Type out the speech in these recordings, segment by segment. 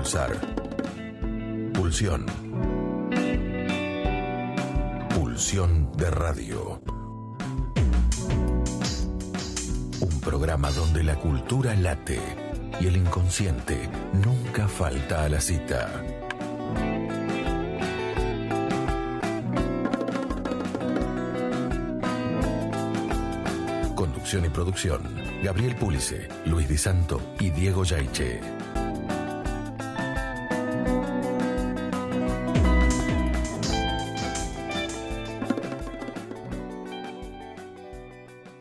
Pulsar. Pulsión. Pulsión de radio. Un programa donde la cultura late y el inconsciente nunca falta a la cita. Conducción y producción: Gabriel Pulice, Luis Di Santo y Diego Yaiche.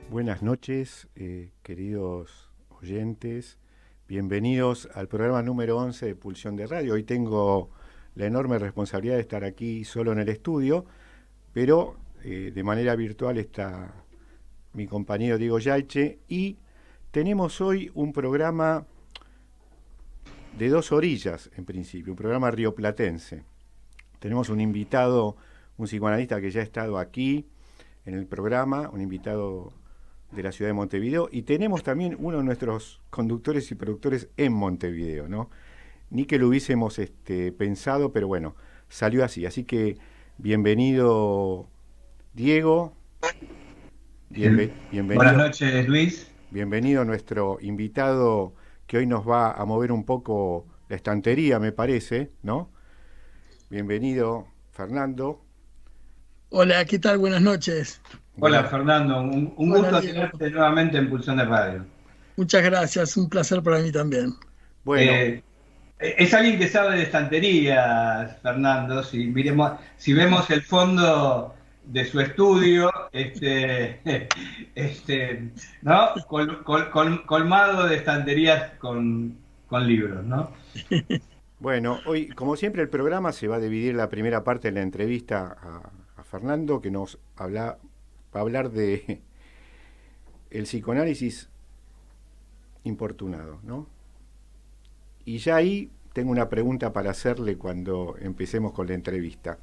Buenas noches, queridos oyentes. Bienvenidos al programa número 11 de Pulsión de Radio. Hoy tengo la enorme responsabilidad de estar aquí solo en el estudio, pero de manera virtual está mi compañero Diego Yaiche, y tenemos hoy un programa de dos orillas, en principio, un programa rioplatense. Tenemos un invitado, un psicoanalista que ya ha estado aquí en el programa, un invitado de la ciudad de Montevideo, y tenemos también uno de nuestros conductores y productores en Montevideo, ¿no? Ni que lo hubiésemos pensado, pero bueno, salió así. Así que bienvenido, Diego. Bienvenido. Buenas noches, Luis. Bienvenido nuestro invitado, que hoy nos va a mover un poco la estantería, me parece, ¿no? Bienvenido, Fernando. Hola, ¿qué tal? Buenas noches. Hola, Fernando. Un gusto tenerte nuevamente en Pulsión de Radio. Muchas gracias, un placer para mí también. Bueno. Es alguien que sabe de estanterías, Fernando. Si vemos el fondo de su estudio, ¿no? Colmado de estanterías con libros, ¿no? Bueno, hoy, como siempre, el programa se va a dividir la primera parte de la entrevista a Fernando, que nos va a hablar de el psicoanálisis importunado, ¿no? Y ya ahí tengo una pregunta para hacerle cuando empecemos con la entrevista.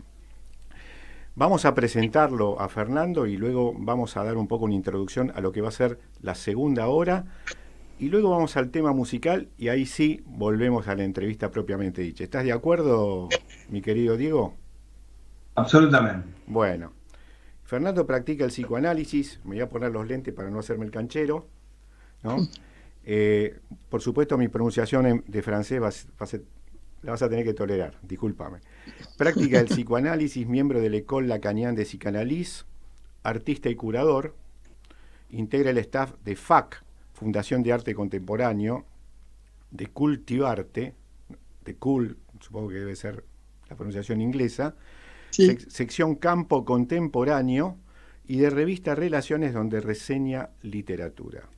Vamos a presentarlo a Fernando y luego vamos a dar un poco una introducción a lo que va a ser la segunda hora, y luego vamos al tema musical y ahí sí volvemos a la entrevista propiamente dicha. ¿Estás de acuerdo, mi querido Diego? Absolutamente. Bueno, Fernando practica el psicoanálisis. Me voy a poner los lentes para no hacerme el canchero, ¿no? Por supuesto, mi pronunciación de francés la vas a tener que tolerar, discúlpame. Practica el psicoanálisis, miembro de la École Lacanienne de Psychanalyse, artista y curador. Integra el staff de FAC, Fundación de Arte Contemporáneo, de Cultivarte, de Cool, supongo que debe ser la pronunciación inglesa, sí. Sección Campo Contemporáneo, y de revista Relaciones, donde reseña literatura.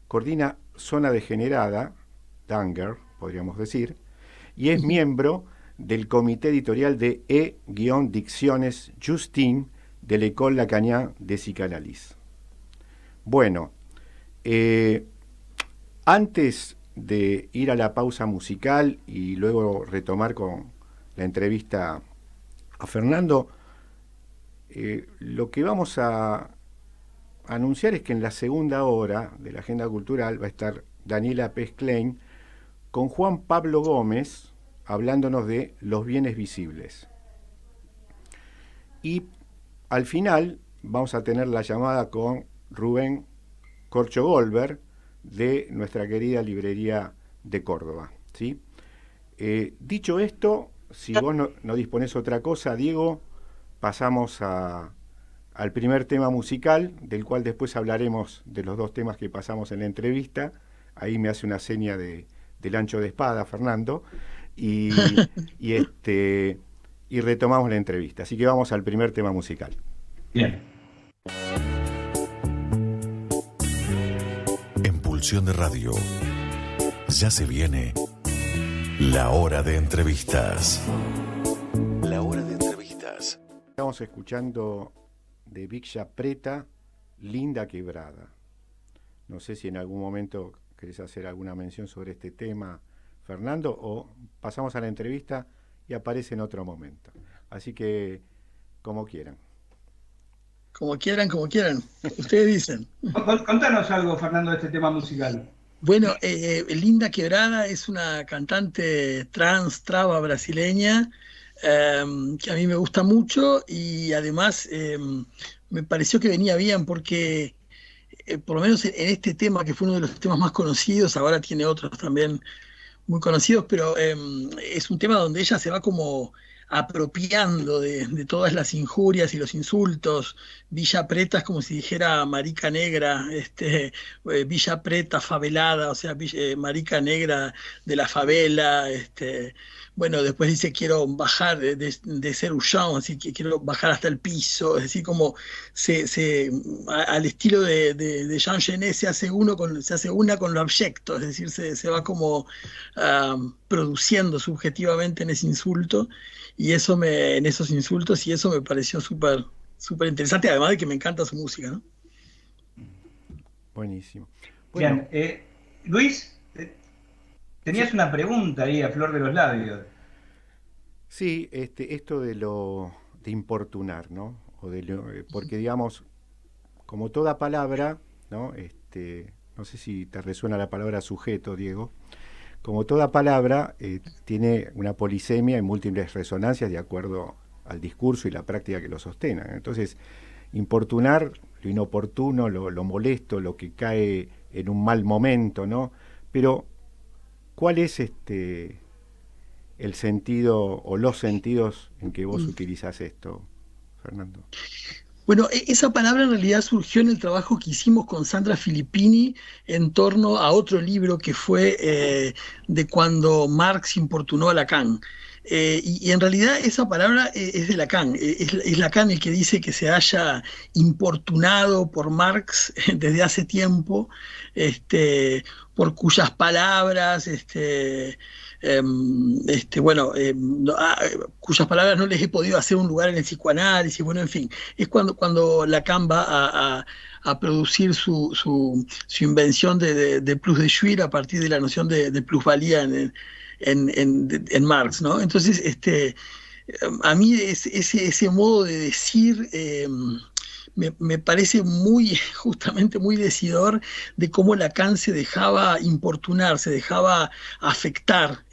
Coordina Zona Degenerada, Danger, podríamos decir, y es miembro del comité editorial de E-Dicciones Justine de l'École Lacanienne de Psychanalyse. Bueno, antes de ir a la pausa musical y luego retomar con la entrevista a Fernando, lo que vamos a anunciar es que en la segunda hora de la agenda cultural va a estar Daniela Pez-Klein con Juan Pablo Gómez hablándonos de los bienes visibles. Y al final vamos a tener la llamada con Rubén Corcho Goldberg de nuestra querida librería de Córdoba, ¿sí? Dicho esto, si vos no disponés otra cosa, Diego, pasamos al primer tema musical, del cual después hablaremos de los dos temas que pasamos en la entrevista. Ahí me hace una seña del ancho de espada, Fernando, y retomamos la entrevista. Así que vamos al primer tema musical. Bien. En Pulsión de Radio, ya se viene la hora de entrevistas. La hora de entrevistas. Estamos escuchando de Vicia Preta, Linda Quebrada. No sé si en algún momento querés hacer alguna mención sobre este tema, Fernando, o pasamos a la entrevista y aparece en otro momento. Así que, como quieran. Como quieran, como quieran. Ustedes dicen. Contanos algo, Fernando, de este tema musical. Bueno, Linda Quebrada es una cantante trans, traba brasileña, eh, que a mí me gusta mucho y además me pareció que venía bien porque por lo menos en este tema, que fue uno de los temas más conocidos, ahora tiene otros también muy conocidos, pero es un tema donde ella se va como apropiando de todas las injurias y los insultos. Villa Preta es como si dijera marica negra, Villa Preta favelada, o sea, marica negra de la favela, bueno, después dice quiero bajar de ser Ullón, así que quiero bajar hasta el piso, es decir, como al estilo de Jean Genet se hace una con lo abyecto, es decir, se va como produciendo subjetivamente en ese insulto y en esos insultos, y eso me pareció súper interesante, además de que me encanta su música, ¿no? Buenísimo. Bueno, Bien, Luis, tenías sí, una pregunta ahí a flor de los labios. sí, esto de importunar, ¿no? Porque digamos, como toda palabra, ¿no? No sé si te resuena la palabra sujeto, Diego. Como toda palabra, tiene una polisemia y múltiples resonancias de acuerdo al discurso y la práctica que lo sostenga. Entonces, importunar lo inoportuno, lo molesto, lo que cae en un mal momento, ¿no? Pero, ¿cuál es el sentido o los sentidos en que vos utilizás esto, Fernando? Bueno, esa palabra en realidad surgió en el trabajo que hicimos con Sandra Filippini en torno a otro libro que fue de cuando Marx importunó a Lacan. Y en realidad esa palabra es de Lacan, es Lacan el que dice que se haya importunado por Marx desde hace tiempo, por cuyas palabras, bueno, cuyas palabras no les he podido hacer un lugar en el psicoanálisis, bueno, en fin, es cuando Lacan va a producir su invención de plus de Schwier a partir de la noción de plusvalía en Marx, ¿no? Entonces, a mí ese modo de decir me parece justamente muy decidor de cómo Lacan se dejaba importunar, se dejaba afectar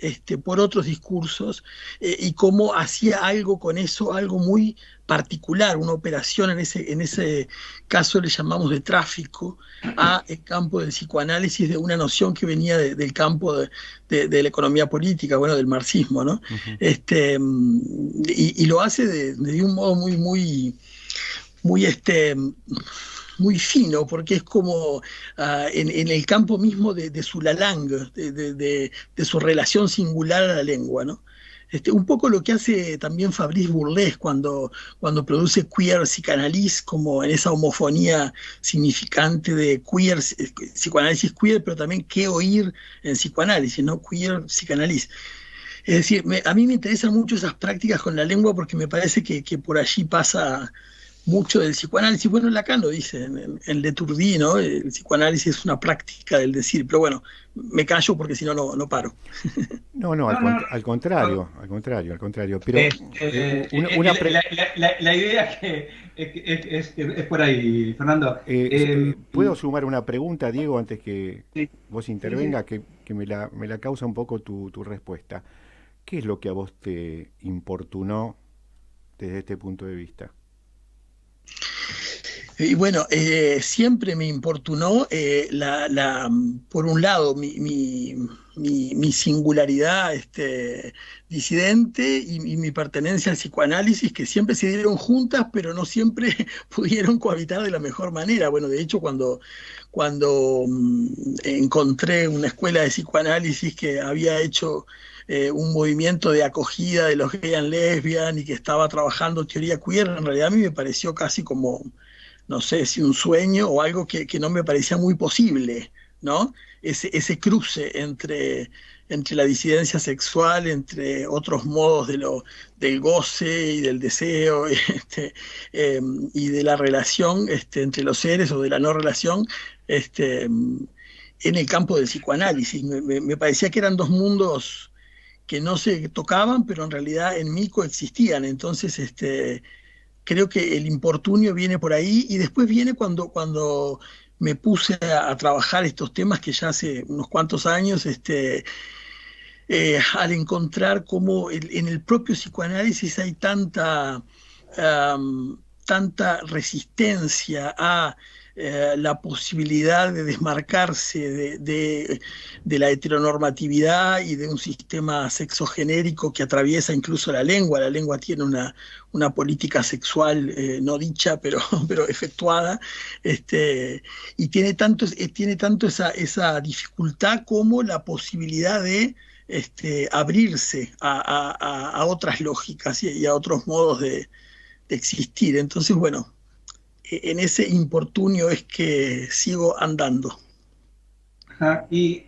por otros discursos, y cómo hacía algo con eso, algo muy particular, una operación en ese caso le llamamos de tráfico a el campo del psicoanálisis de una noción que venía del campo de la economía política, bueno, del marxismo, ¿no? Ujú. Y lo hace de un modo muy, muy fino, porque es como en el campo mismo de su la langue, de su relación singular a la lengua, ¿no? Un poco lo que hace también Fabrice Bourles cuando produce Queer Psychanalyse, como en esa homofonía significante de queer, psicoanálisis queer, pero también qué oír en psicoanálisis, ¿no? Queer Psychanalyse. Es decir, a mí me interesan mucho esas prácticas con la lengua porque me parece que por allí pasa mucho del psicoanálisis. Bueno, Lacan lo dice en Leturdi, ¿no? El psicoanálisis es una práctica del decir, pero bueno, me callo porque si no, no paro. No, no, No, no, al no. contrario, al contrario, al contrario. Pero una La idea es por ahí, Fernando. ¿puedo sumar una pregunta, Diego, antes que Sí, vos sí, sí. intervenga, que me la causa un poco tu respuesta? ¿Qué es lo que a vos te importunó desde este punto de vista? Y bueno, siempre me importunó, por un lado, mi singularidad disidente y mi pertenencia al psicoanálisis, que siempre se dieron juntas, pero no siempre pudieron cohabitar de la mejor manera. Bueno, de hecho, cuando encontré una escuela de psicoanálisis que había hecho un movimiento de acogida de los gay and lesbian y que estaba trabajando teoría queer, en realidad a mí me pareció casi como no sé si un sueño o algo que no me parecía muy posible, ¿no? Ese cruce entre la disidencia sexual, entre otros modos del goce y del deseo, y de la relación entre los seres o de la no relación, en el campo del psicoanálisis. Me parecía que eran dos mundos que no se tocaban, pero en realidad en mí coexistían. Entonces, creo que el importunio viene por ahí y después viene cuando me puse a trabajar estos temas que ya hace unos cuantos años, al encontrar cómo en el propio psicoanálisis hay tanta resistencia a la posibilidad de desmarcarse de la heteronormatividad y de un sistema sexogenérico que atraviesa incluso la lengua. La lengua tiene una política sexual no dicha, pero efectuada, y tiene tanto esa dificultad como la posibilidad de abrirse a otras lógicas y a otros modos de existir. Entonces, bueno, en ese importunio es que sigo andando. Ajá. Y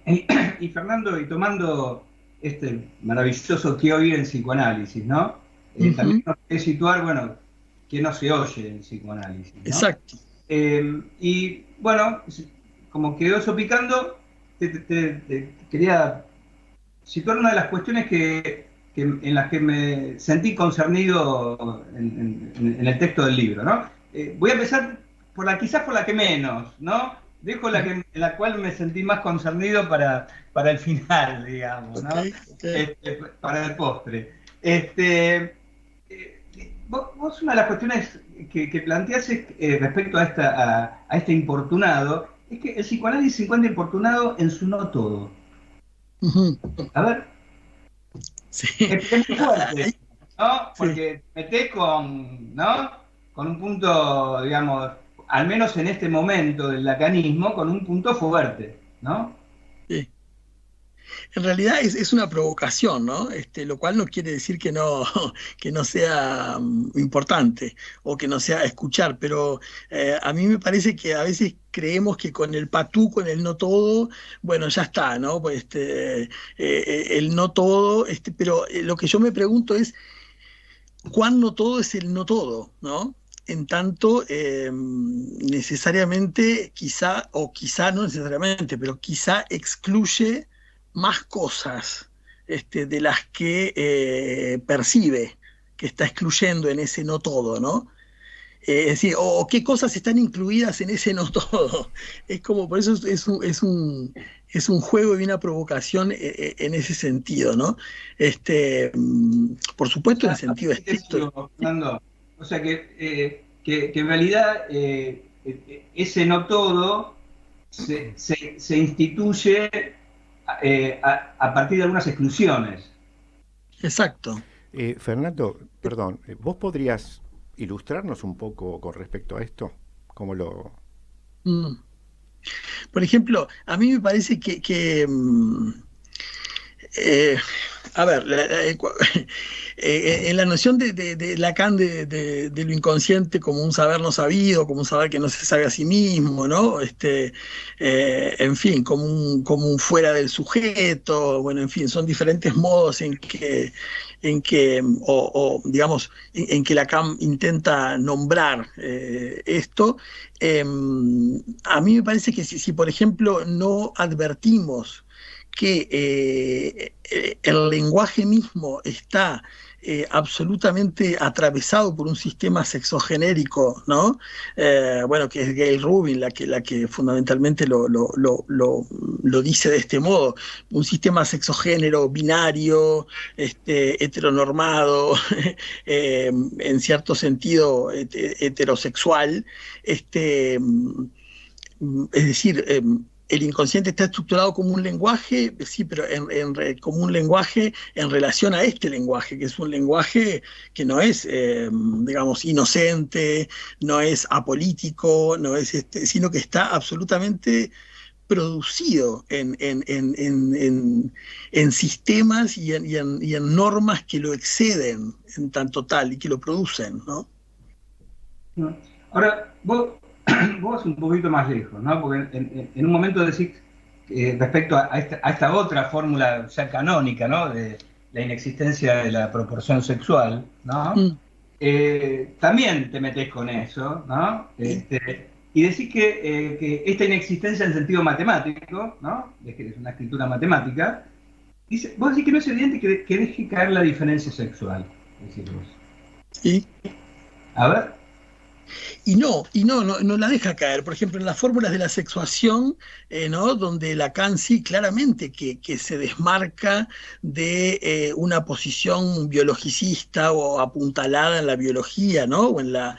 Fernando, y tomando este maravilloso que oír en psicoanálisis, ¿no? También nos puede situar, bueno, que no se oye en psicoanálisis, ¿no? Exacto. Y bueno, como quedó eso picando, te quería situar una de las cuestiones en las que me sentí concernido en el texto del libro, ¿no? Voy a empezar quizás por la que menos, ¿no? Dejo en la cual me sentí más concernido para el final, digamos, ¿no? Okay. Para el postre. Vos una de las cuestiones que planteás respecto a este importunado, es que el psicoanálisis se encuentra importunado en su no todo. A ver. Sí. Es muy fuerte, ¿no? Porque metés con un punto, digamos, al menos en este momento del lacanismo, con un punto fuerte, ¿no? Sí. En realidad es una provocación, ¿no? Lo cual no quiere decir que no sea importante o que no sea escuchar, pero a mí me parece que a veces creemos que con el patú, con el no todo, bueno, ya está, ¿no? Pues el no todo, pero lo que yo me pregunto es, ¿cuán no todo es el no todo, ¿no? En tanto, necesariamente, quizá, o quizá no necesariamente, pero quizá excluye más cosas de las que percibe que está excluyendo en ese no todo, ¿no? Es decir, o qué cosas están incluidas en ese no todo. Es como, por eso es un juego y una provocación en ese sentido, ¿no? Por supuesto, en sentido estricto. Fernando, o sea que en realidad ese no todo se instituye a partir de algunas exclusiones. Exacto. Fernando, perdón, ¿vos podrías ilustrarnos un poco con respecto a esto? ¿Cómo lo...? Por ejemplo, a mí me parece que a ver, en la noción de Lacan de lo inconsciente como un saber no sabido, como un saber que no se sabe a sí mismo, ¿no? En fin, como un fuera del sujeto, bueno, en fin, son diferentes modos en que digamos, en que Lacan intenta nombrar esto. A mí me parece que si por ejemplo, no advertimos que el lenguaje mismo está absolutamente atravesado por un sistema sexogenérico, ¿no? Bueno, que es Gail Rubin la que fundamentalmente lo dice de este modo, un sistema sexogénero binario, heteronormado, en cierto sentido heterosexual, es decir, el inconsciente está estructurado como un lenguaje, sí, pero como un lenguaje en relación a este lenguaje, que es un lenguaje que no es, digamos, inocente, no es apolítico, no es sino que está absolutamente producido en sistemas y en normas que lo exceden en tanto tal y que lo producen, ¿no? Ahora, vos un poquito más lejos, ¿no? Porque en un momento decís respecto a esta otra fórmula ya canónica, ¿no? De la inexistencia de la proporción sexual, ¿no? También te metés con eso, ¿no? Y decís que esta inexistencia en sentido matemático, ¿no? Es que es una escritura matemática. Vos decís que no es evidente que deje caer la diferencia sexual, decís vos. Sí. A ver. Y no la deja caer. Por ejemplo, en las fórmulas de la sexuación, ¿no? Donde Lacan sí claramente que se desmarca de una posición biologicista o apuntalada en la biología, ¿no? O en la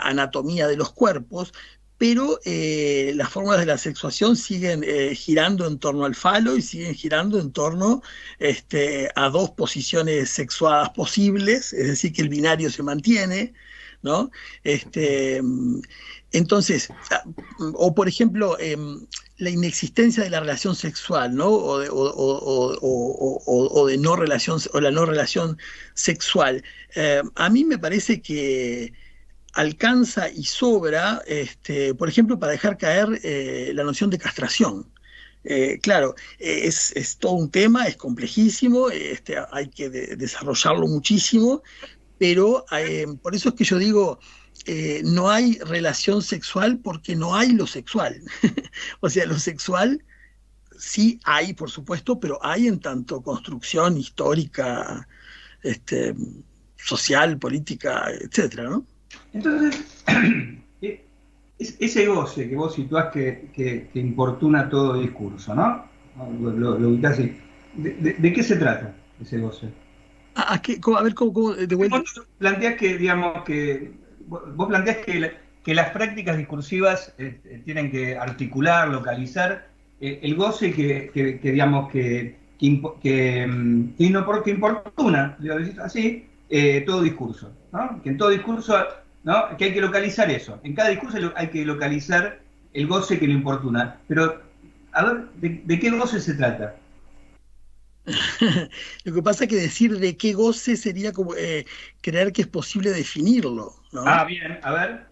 anatomía de los cuerpos, pero las fórmulas de la sexuación siguen girando en torno al falo y siguen girando en torno a dos posiciones sexuadas posibles, es decir, que el binario se mantiene, ¿no? Entonces, o por ejemplo, la inexistencia de la relación sexual, ¿no? O de no relación, o la no relación sexual. A mí me parece que alcanza y sobra, por ejemplo, para dejar caer la noción de castración. Claro, es todo un tema, es complejísimo, hay que desarrollarlo muchísimo, pero por eso es que yo digo, no hay relación sexual porque no hay lo sexual. O sea, lo sexual sí hay, por supuesto, pero hay en tanto construcción histórica, este, social, política, etcétera, ¿no? Entonces, ese goce que vos situás que importuna todo discurso, ¿no? Lo ubicás así. ¿De qué se trata ese goce? A ver, ¿cómo de vuelta? Vos planteás que, digamos, vos planteás que las prácticas discursivas tienen que articular, localizar el goce digamos, que importuna, digo así, todo discurso, ¿no? Que en todo discurso, ¿no? Que hay que localizar eso. En cada discurso hay que localizar el goce que lo importuna. Pero, a ver, ¿de qué goce se trata? Lo que pasa es que decir de qué goce sería como creer que es posible definirlo, ¿no? Ah, bien, a ver.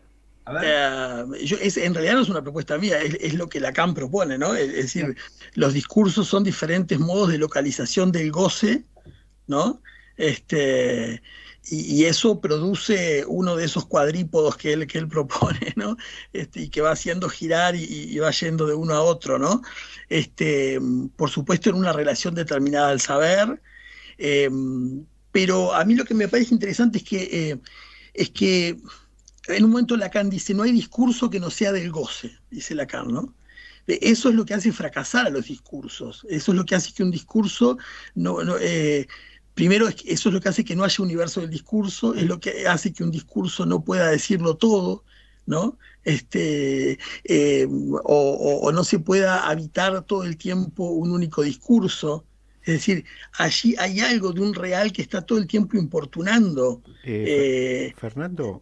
En realidad no es una propuesta mía, es lo que Lacan propone, ¿no? Es decir, Bien. los discursos son diferentes modos de localización del goce, ¿no? Y eso produce uno de esos cuadrípodos que él propone, ¿no? Y que va haciendo girar y va yendo de uno a otro, ¿no? Por supuesto en una relación determinada al saber, eh, pero a mí lo que me parece interesante es que en un momento Lacan dice, no hay discurso que no sea del goce, dice Lacan, ¿no? Eso es lo que hace fracasar a los discursos, eso es lo que hace que un discurso primero, eso es lo que hace que no haya universo del discurso, es lo que hace que un discurso no pueda decirlo todo, ¿no? O no se pueda habitar todo el tiempo un único discurso. Es decir, allí hay algo de un real que está todo el tiempo importunando. Fernando,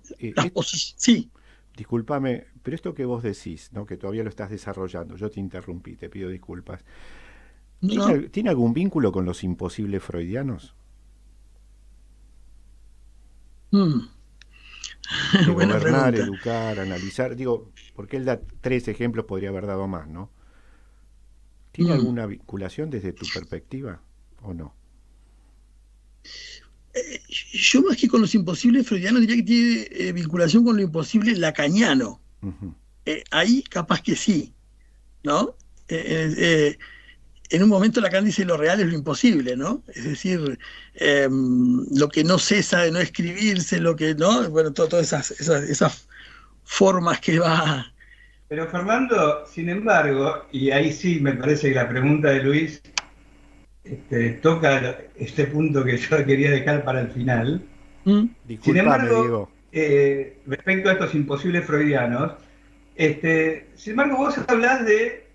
Sí. discúlpame, pero esto que vos decís, ¿no? Que todavía lo estás desarrollando, yo te interrumpí, te pido disculpas. ¿No? ¿Tiene algún vínculo con los imposibles freudianos? Mm. De Buena gobernar, pregunta. educar, analizar, digo, porque él da 3 ejemplos, podría haber dado más, ¿no? ¿Tiene Mm. alguna vinculación desde tu perspectiva o no? Yo más que con los imposibles freudianos diría que tiene vinculación con lo imposible lacaniano. Ujú. Ahí capaz que sí, ¿no? En un momento Lacan dice lo real es lo imposible, ¿no? Es decir, lo que no cesa de no escribirse, lo que, ¿no? Bueno, todas esas formas que va. Pero Fernando, sin embargo, y ahí sí me parece que la pregunta de Luis toca este punto que yo quería dejar para el final. ¿Mm? Sin Disculpame, embargo, Diego. respecto a estos imposibles freudianos, sin embargo vos hablás de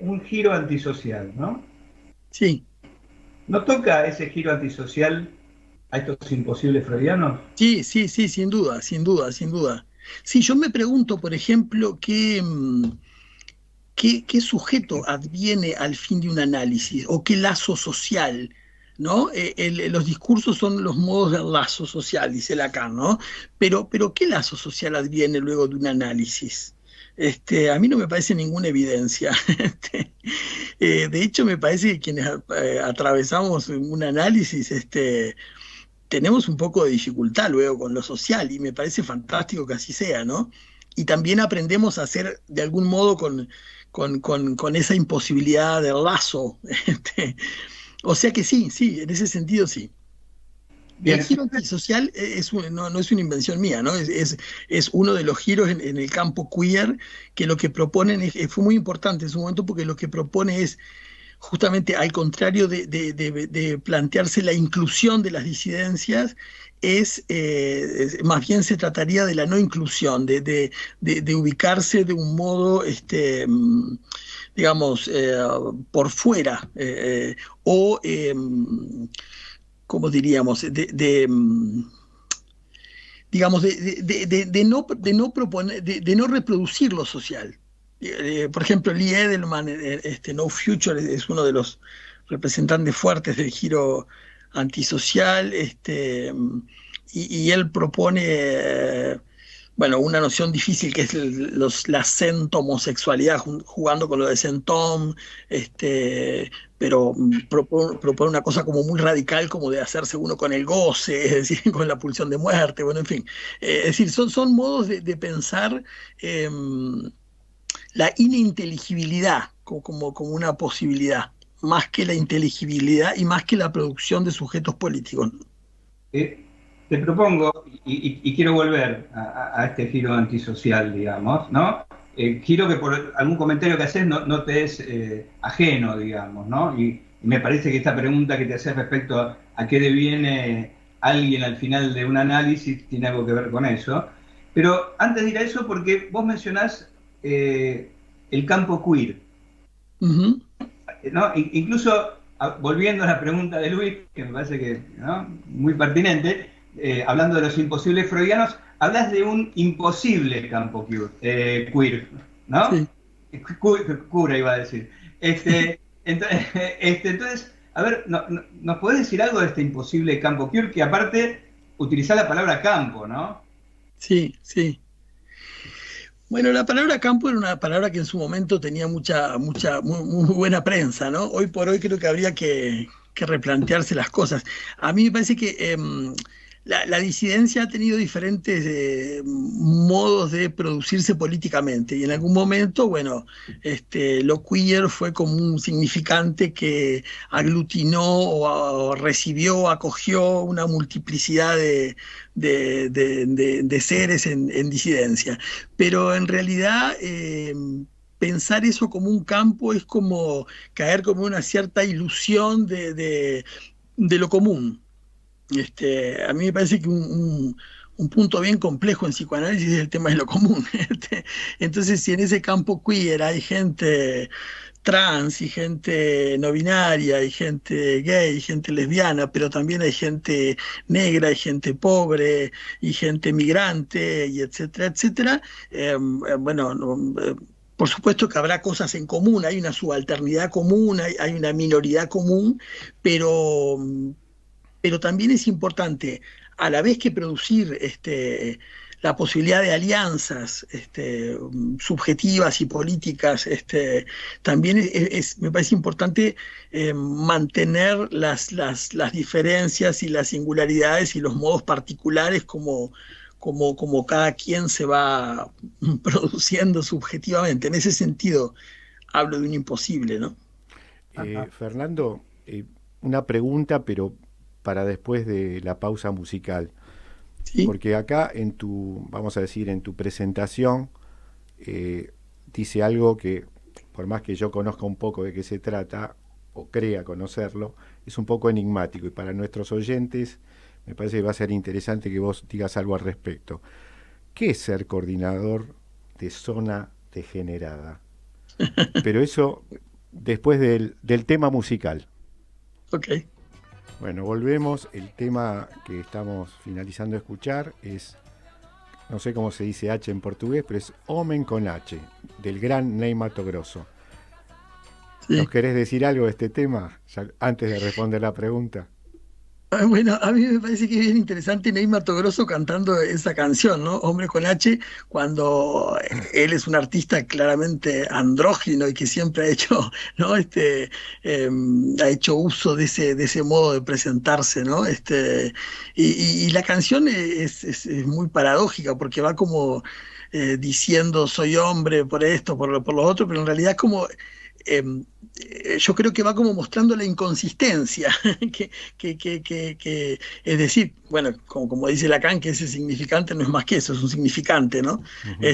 un giro antisocial, ¿no? Sí, ¿No toca ese giro antisocial a estos imposibles freudianos? sí, sí, sí, sin duda, sin duda, sin duda. Sí, yo me pregunto, por ejemplo, qué sujeto adviene al fin de un análisis o qué lazo social, ¿no? Los discursos son los modos del lazo social, dice Lacan, ¿no? Pero ¿qué lazo social adviene luego de un análisis? A mí no me parece ninguna evidencia. De hecho, me parece que quienes atravesamos un análisis, tenemos un poco de dificultad luego con lo social y me parece fantástico que así sea, ¿no? Y también aprendemos a hacer de algún modo con esa imposibilidad del lazo. O sea que sí, sí, en ese sentido sí. Bien. El giro antisocial no es una invención mía, ¿no? Es uno de los giros en el campo queer que lo que proponen fue muy importante en su momento porque lo que propone es justamente al contrario de plantearse la inclusión de las disidencias, más bien se trataría de la no inclusión, de ubicarse de un modo, digamos, por fuera, o, ¿cómo diríamos? Digamos, de no proponer, de no reproducir lo social. Por ejemplo, Lee Edelman, No Future, es uno de los representantes fuertes del giro antisocial, y él propone, bueno, una noción difícil que es la centomosexualidad, jugando con lo de centom, pero propone una cosa como muy radical, como de hacerse uno con el goce, es decir, con la pulsión de muerte, bueno, en fin. Es decir, son modos de pensar la ininteligibilidad como una posibilidad, más que la inteligibilidad y más que la producción de sujetos políticos. Te propongo, y quiero volver a este giro antisocial, digamos, ¿no? Giro que por algún comentario que haces no te es ajeno, digamos, ¿no? Y me parece que esta pregunta que te haces respecto a qué deviene alguien al final de un análisis tiene algo que ver con eso. Pero antes de ir a eso, porque vos mencionás el campo queer, Uh-huh. ¿no? Incluso, volviendo a la pregunta de Luis, que me parece que, ¿no?, muy pertinente, hablando de los imposibles freudianos, hablas de un imposible campo queer, ¿no? Sí. Cura iba a decir. Entonces, a ver, ¿nos podés decir algo de este imposible campo queer? Que aparte utiliza la palabra campo, ¿no? Sí, sí. Bueno, la palabra campo era una palabra que en su momento tenía muy buena prensa, ¿no? Hoy por hoy creo que habría que replantearse las cosas. A mí me parece que la disidencia ha tenido diferentes modos de producirse políticamente y en algún momento, bueno, lo queer fue como un significante que aglutinó o recibió, acogió una multiplicidad de seres en disidencia. Pero en realidad pensar eso como un campo es como caer como una cierta ilusión de lo común. A mí me parece que un punto bien complejo en psicoanálisis es el tema de lo común. Entonces, si en ese campo queer hay gente trans y gente no binaria, y gente gay, y gente lesbiana, pero también hay gente negra, y gente pobre, y gente migrante, y etcétera, etcétera. Bueno, por supuesto que habrá cosas en común, hay una subalternidad común, hay una minoridad común, pero también es importante, a la vez que producir la posibilidad de alianzas subjetivas y políticas, también me parece importante mantener las diferencias y las singularidades y los modos particulares como cada quien se va produciendo subjetivamente. En ese sentido, hablo de un imposible, ¿no? Fernando, una pregunta, pero para después de la pausa musical. ¿Sí? Porque acá vamos a decir, en tu presentación, dice algo que, por más que yo conozca un poco de qué se trata, o crea conocerlo, es un poco enigmático. Y para nuestros oyentes, me parece que va a ser interesante que vos digas algo al respecto. ¿Qué es ser coordinador de zona degenerada? Pero eso después del tema musical. Ok. Bueno, volvemos. El tema que estamos finalizando de escuchar es, no sé cómo se dice H en portugués, pero es Homem con H, del gran Ney Matogrosso. Sí. ¿Nos querés decir algo de este tema ya, antes de responder la pregunta? Bueno, a mí me parece que es bien interesante Ney Matogrosso cantando esa canción, ¿no? Hombre con H, cuando él es un artista claramente andrógino y que siempre ha hecho, ¿no? Ha hecho uso de ese modo de presentarse, ¿no? Y la canción es muy paradójica porque va como diciendo soy hombre por esto, por lo otro, pero en realidad como yo creo que va como mostrando la inconsistencia, es decir, bueno, como dice Lacan, que ese significante no es más que eso, es un significante, ¿no? Ujú.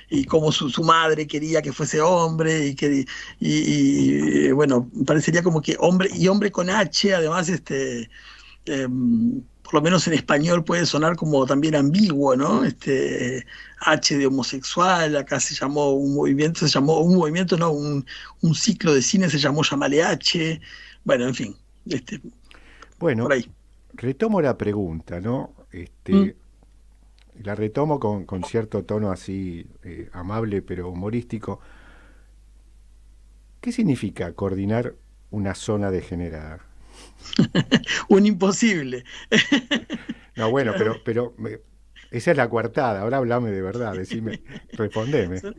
Y como su madre quería que fuese hombre, bueno, parecería como que hombre, y hombre con H, además, por lo menos en español puede sonar como también ambiguo, ¿no? H de homosexual, acá un movimiento, no, un ciclo de cine se llamó Llamale H, bueno, en fin, por Bueno, ahí. retomo la pregunta, ¿no? Mm. La retomo con cierto tono así amable pero humorístico. ¿Qué significa coordinar una zona degenerada? Un imposible. No, bueno, Claro. esa es la coartada. Ahora hablame de verdad, decime, respondeme. Zona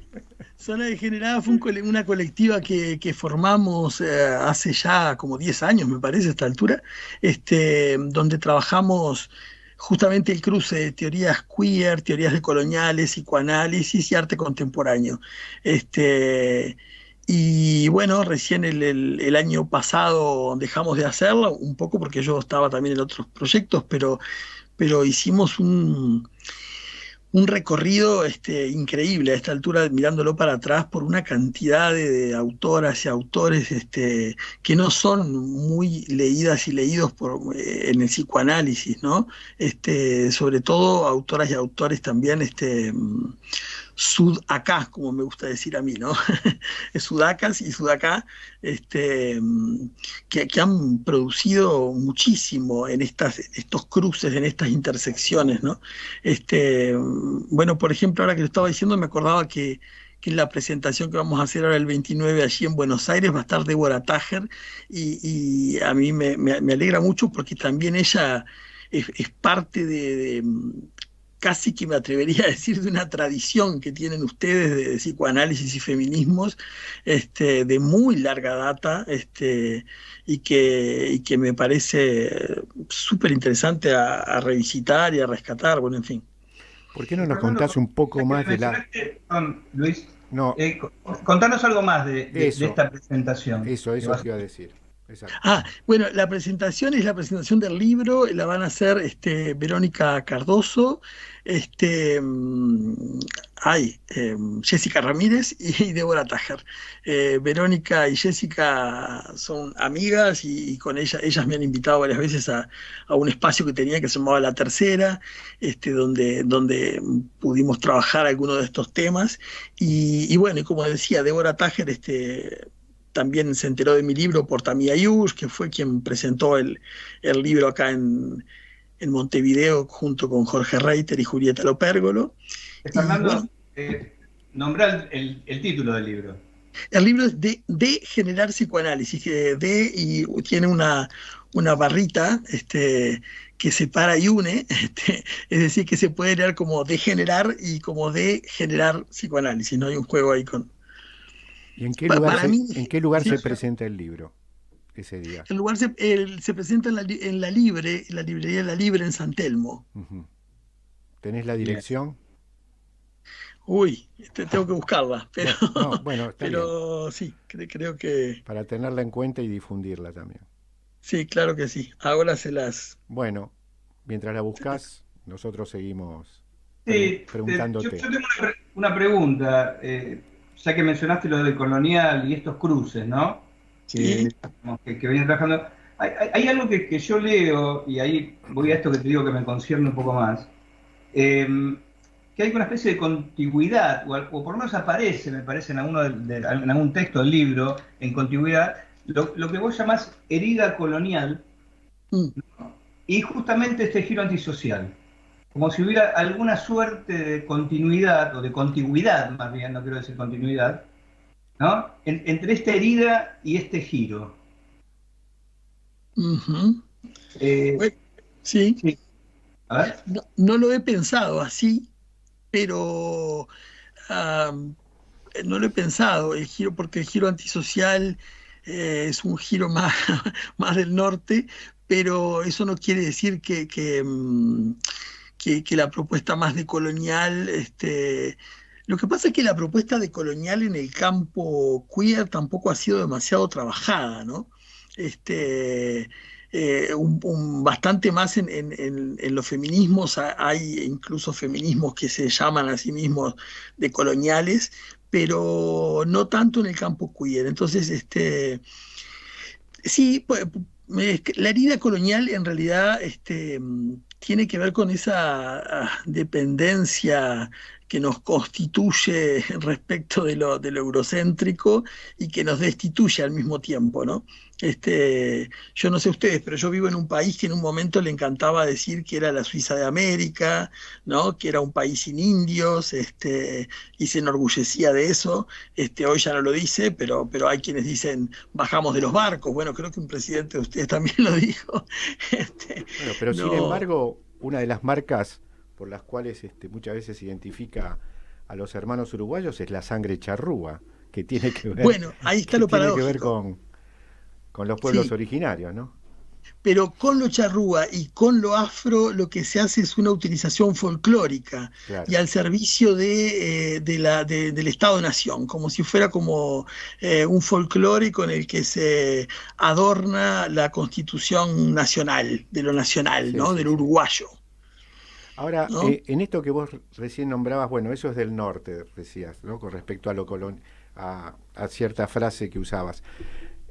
Zona Degenerada fue una colectiva que formamos hace ya como 10 años, me parece, a esta altura, donde trabajamos justamente el cruce de teorías queer, teorías decoloniales, psicoanálisis y arte contemporáneo. Este, y bueno, recién el año pasado dejamos de hacerlo, un poco porque yo estaba también en otros proyectos, pero hicimos un recorrido increíble a esta altura, mirándolo para atrás, por una cantidad de autoras y autores que no son muy leídas y leídos en el psicoanálisis, ¿no? Sobre todo autoras y autores también sudacá, como me gusta decir a mí, ¿no? Sudacas y sudacá, que han producido muchísimo en estos cruces, en estas intersecciones, ¿no? Bueno, por ejemplo, ahora que lo estaba diciendo, me acordaba que en la presentación que vamos a hacer ahora el 29 allí en Buenos Aires va a estar Débora Tajer y a mí me alegra mucho porque también ella es parte casi que me atrevería a decir de una tradición que tienen ustedes de psicoanálisis y feminismos de muy larga data y que me parece súper interesante a revisitar y a rescatar, bueno, en fin. ¿Por qué no nos Fernando, contás un poco ya que más me de la... mencionaste, Luis, No, contanos algo más de eso, esta presentación. eso te iba a decir. Exacto. Bueno, la presentación es la presentación del libro, la van a hacer Verónica Cardoso, este, mm, Jessica Ramírez y Débora Tajer. Verónica y Jessica son amigas y con ellas me han invitado varias veces a un espacio que tenía que se llamaba La Tercera, donde pudimos trabajar algunos de estos temas. Y bueno, y como decía, Débora Tajer, también se enteró de mi libro por Tamia Ayush, que fue quien presentó el libro acá en Montevideo junto con Jorge Reiter y Julieta Lopérgolo. Y Fernando, bueno, nombra el título del libro. el libro es de generar psicoanálisis, y tiene una barrita que separa y une, es decir, que se puede leer como de generar y como de generar psicoanálisis, ¿no? Hay un juego ahí con... ¿Y Para mí, en qué lugar sí. se presenta el libro ese día? El lugar se presenta en la Libre, en la librería La Libre en San Telmo. Ujú. ¿Tenés la Bien. dirección? Uy, tengo que buscarla, pero, Bueno, no, bueno, está bien. pero sí, creo que Para tenerla en cuenta y difundirla también. sí, claro que sí. Ahora Bueno, mientras la buscas, nosotros seguimos Sí, yo preguntándote. tengo una pregunta, ya que mencionaste lo del colonial y estos cruces, ¿no? sí. Como que venían trabajando. Hay algo que yo leo, y ahí voy a esto que te digo que me concierne un poco más, eh, que hay una especie de contigüidad, o por lo menos aparece, me parece, en algún texto del libro, en contigüidad, lo que vos llamás herida colonial Mm, y justamente este giro antisocial. Como si hubiera alguna suerte de continuidad, o de contigüidad más bien, no quiero decir continuidad, ¿no? Entre esta herida y este giro. ujú. Eh, Bueno, sí, sí, a ver. no lo he pensado así, pero ah, no lo he pensado, porque el giro antisocial es un giro más, más del norte, pero eso no quiere decir que la propuesta más decolonial Lo que pasa es que la propuesta de Colonial en el campo queer tampoco ha sido demasiado trabajada, ¿no? Este, bastante más en los feminismos, hay incluso feminismos que se llaman a sí mismos de coloniales, pero no tanto en el campo queer. Entonces, sí, pues, la herida colonial en realidad tiene que ver con esa dependencia que nos constituye respecto de lo eurocéntrico y que nos destituye al mismo tiempo, ¿no? Yo no sé ustedes, pero yo vivo en un país que en un momento le encantaba decir que era la Suiza de América, ¿no? Que era un país sin indios, y se enorgullecía de eso. Hoy ya no lo dice, pero hay quienes dicen bajamos de los barcos. Bueno, creo que un presidente de ustedes también lo dijo. Bueno, pero sin No, embargo, una de las marcas por las cuales muchas veces se identifica a los hermanos uruguayos es la sangre charrúa, que tiene que ver, bueno, ahí está que lo tiene que ver paradójico. con los pueblos Sí, originarios, ¿no? pero con lo charrúa y con lo afro lo que se hace es una utilización folclórica y Claro. al servicio del Estado-Nación, como si fuera como un folclore con el que se adorna la constitución nacional, de lo nacional, Sí, ¿no? sí, Del sí. uruguayo, Ahora, ¿no? en esto que vos recién nombrabas, bueno, eso es del norte, decías, ¿no? Con respecto a a cierta frase que usabas.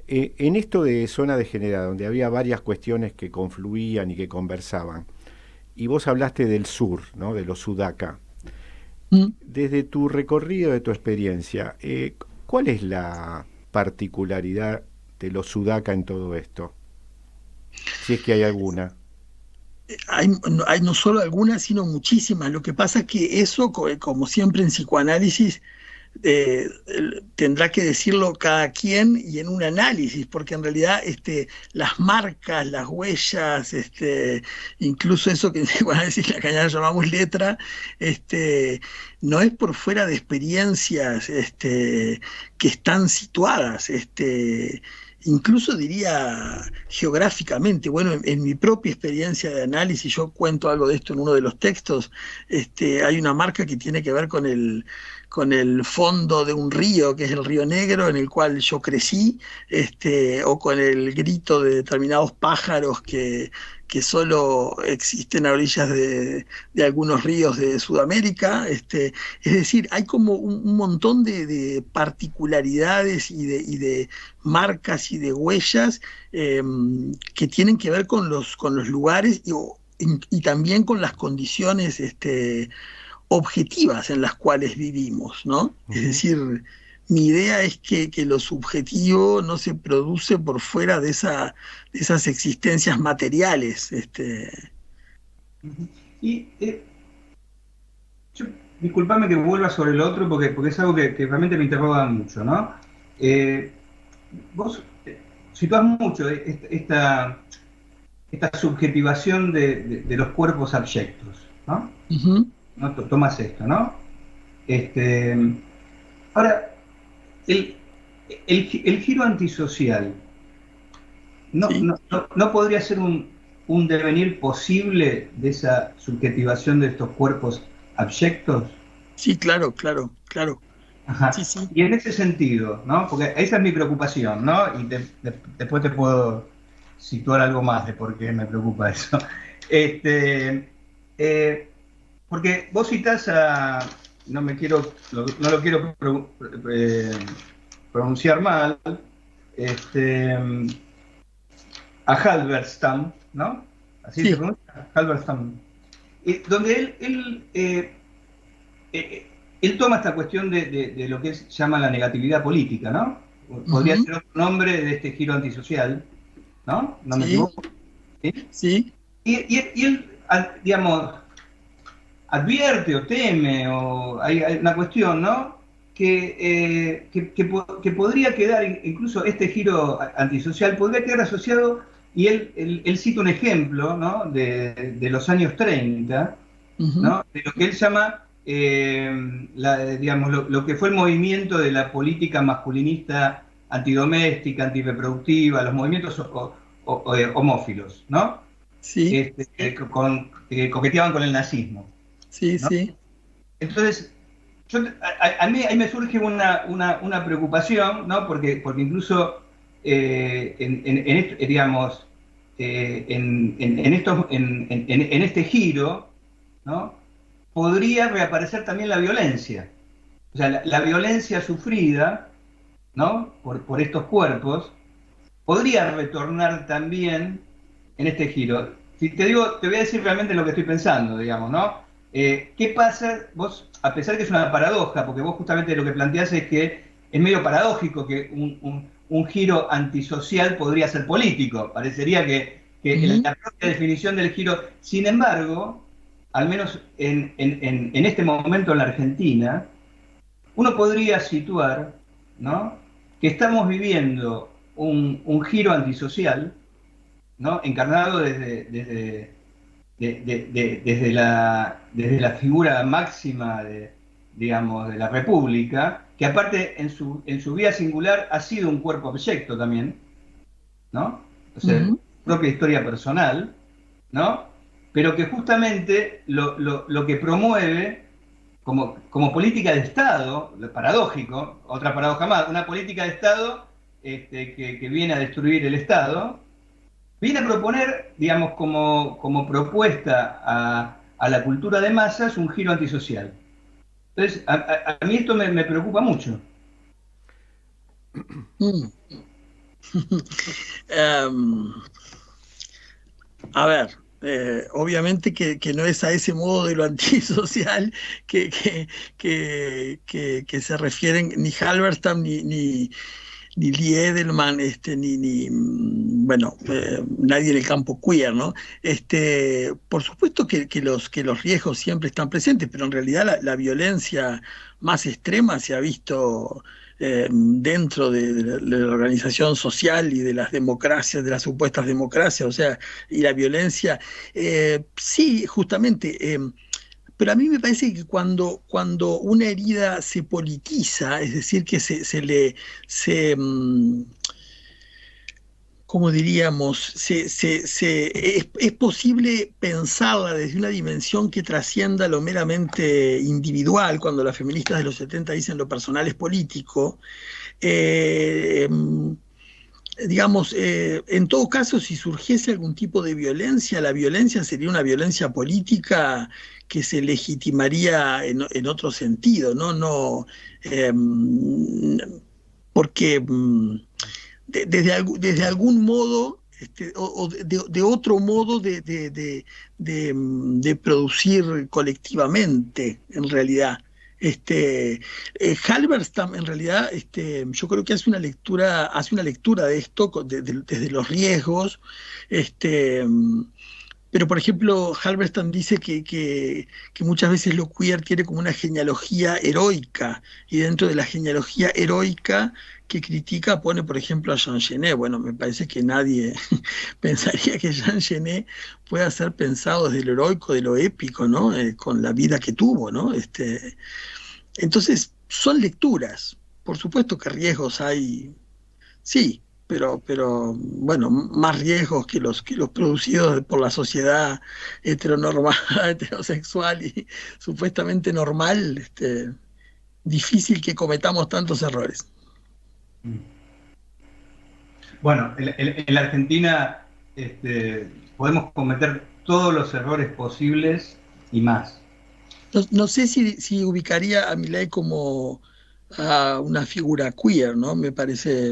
En esto de zona degenerada, donde había varias cuestiones que confluían y que conversaban, y vos hablaste del sur, ¿no? De los sudaca. Mm. Desde tu recorrido, de tu experiencia, ¿cuál es la particularidad de los sudaca en todo esto? Si es que hay alguna. Hay no solo algunas, sino muchísimas. Lo que pasa es que eso, como siempre en psicoanálisis, tendrá que decirlo cada quien y en un análisis, porque en realidad las marcas, las huellas, incluso eso que van a decir la cañada llamamos letra, no es por fuera de experiencias que están situadas. Incluso diría geográficamente, bueno, en mi propia experiencia de análisis, yo cuento algo de esto en uno de los textos, hay una marca que tiene que ver con el fondo de un río, que es el Río Negro, en el cual yo crecí, o con el grito de determinados pájaros que solo existen a orillas de algunos ríos de Sudamérica. Es decir, hay como un montón de particularidades y de marcas y de huellas que tienen que ver con los lugares y también con las condiciones objetivas en las cuales vivimos, ¿no? Es Ujú. decir, mi idea es que lo subjetivo no se produce por fuera de esas existencias materiales. Ujú. Y yo, disculpame que vuelva sobre el otro porque es algo que realmente me interroga mucho, ¿no? Eh, Vos situás mucho esta subjetivación de los cuerpos abyectos, ¿no? Ujú, ¿No? Tomas esto, ¿no? Este, ahora, el, el giro antisocial sí, no podría ser un devenir posible de esa subjetivación de estos cuerpos abyectos. sí, claro, claro, claro. Sí, Ajá. sí. Y en ese sentido, ¿no? Porque esa es mi preocupación, ¿no? Y después te puedo situar algo más de por qué me preocupa eso. Este, eh, Porque vos citás no me quiero, no lo quiero pronunciar mal, este, a Halberstam, ¿no? Así se Sí, pronuncia, Halberstam. Donde él toma esta cuestión de lo que llama la negatividad política, ¿no? Podría ujú, ser otro nombre de este giro antisocial, ¿no? No me sí, equivoco. ¿Sí? sí, Y él, digamos, advierte o teme, o hay una cuestión, ¿no? Que podría quedar, incluso este giro antisocial, podría quedar asociado, y él cita un ejemplo, ¿no? De los años 30, ujú, ¿no? De lo que él llama, digamos, lo que fue el movimiento de la política masculinista antidoméstica, antirreproductiva, los movimientos homófilos, ¿no? sí, Que coqueteaban con el nazismo, sí, ¿no? sí. Entonces, a mí ahí me surge una preocupación, ¿no? Porque incluso digamos, en este giro, ¿no? Podría reaparecer también la violencia. O sea, la violencia sufrida, ¿no? Por estos cuerpos, podría retornar también en este giro. Si te digo, te voy a decir realmente lo que estoy pensando, digamos, ¿no? ¿Qué pasa? Vos, a pesar que es una paradoja, porque vos justamente lo que planteás es que es medio paradójico que un giro antisocial podría ser político. Parecería que la propia definición del giro. Sin embargo, al menos en este momento en la Argentina, uno podría situar, ¿no? Que estamos viviendo un giro antisocial, ¿no? Encarnado desde la figura máxima digamos, de la República, que aparte en su vida singular ha sido un cuerpo objeto también, ¿no? O sea, propia historia personal, ¿no? Pero que justamente lo que promueve como política de Estado, lo paradójico, otra paradoja más, una política de Estado que viene a destruir el Estado, viene a proponer, digamos, como propuesta a la cultura de masas un giro antisocial. Entonces, a mí esto me preocupa mucho. A ver, obviamente que no es a ese modo de lo antisocial que se refieren ni Halberstam ni Lee Edelman, bueno, nadie en el campo queer, ¿no? Por supuesto que los riesgos siempre están presentes, pero en realidad la violencia más extrema se ha visto dentro de la organización social y de las democracias, de las supuestas democracias, o sea, y la violencia, sí, justamente. Pero a mí me parece que cuando una herida se politiza, es decir, que se, ¿cómo diríamos? Es posible pensarla desde una dimensión que trascienda lo meramente individual, cuando las feministas de los 70 dicen lo personal es político. eh, digamos, en todo caso, si surgiese algún tipo de violencia, la violencia sería una violencia política que se legitimaría en otro sentido, ¿no? No, eh, porque desde algún modo, o de otro modo de producir colectivamente, en realidad. Halberstam en realidad yo creo que hace una lectura de esto desde los riesgos. este, pero, por ejemplo, Halberstam dice que muchas veces lo queer tiene como una genealogía heroica, y dentro de la genealogía heroica que critica pone, por ejemplo, a Jean Genet. Bueno, me parece que nadie pensaría que Jean Genet pueda ser pensado desde lo heroico, de lo épico, ¿no? Con la vida que tuvo, ¿no? Entonces, son lecturas. Por supuesto que riesgos hay, sí, pero bueno, más riesgos que los producidos por la sociedad heteronormal, heterosexual y supuestamente normal. Difícil que cometamos tantos errores. Bueno, en la Argentina podemos cometer todos los errores posibles y más. No sé si ubicaría a Milei como a una figura queer, ¿no? Me parece.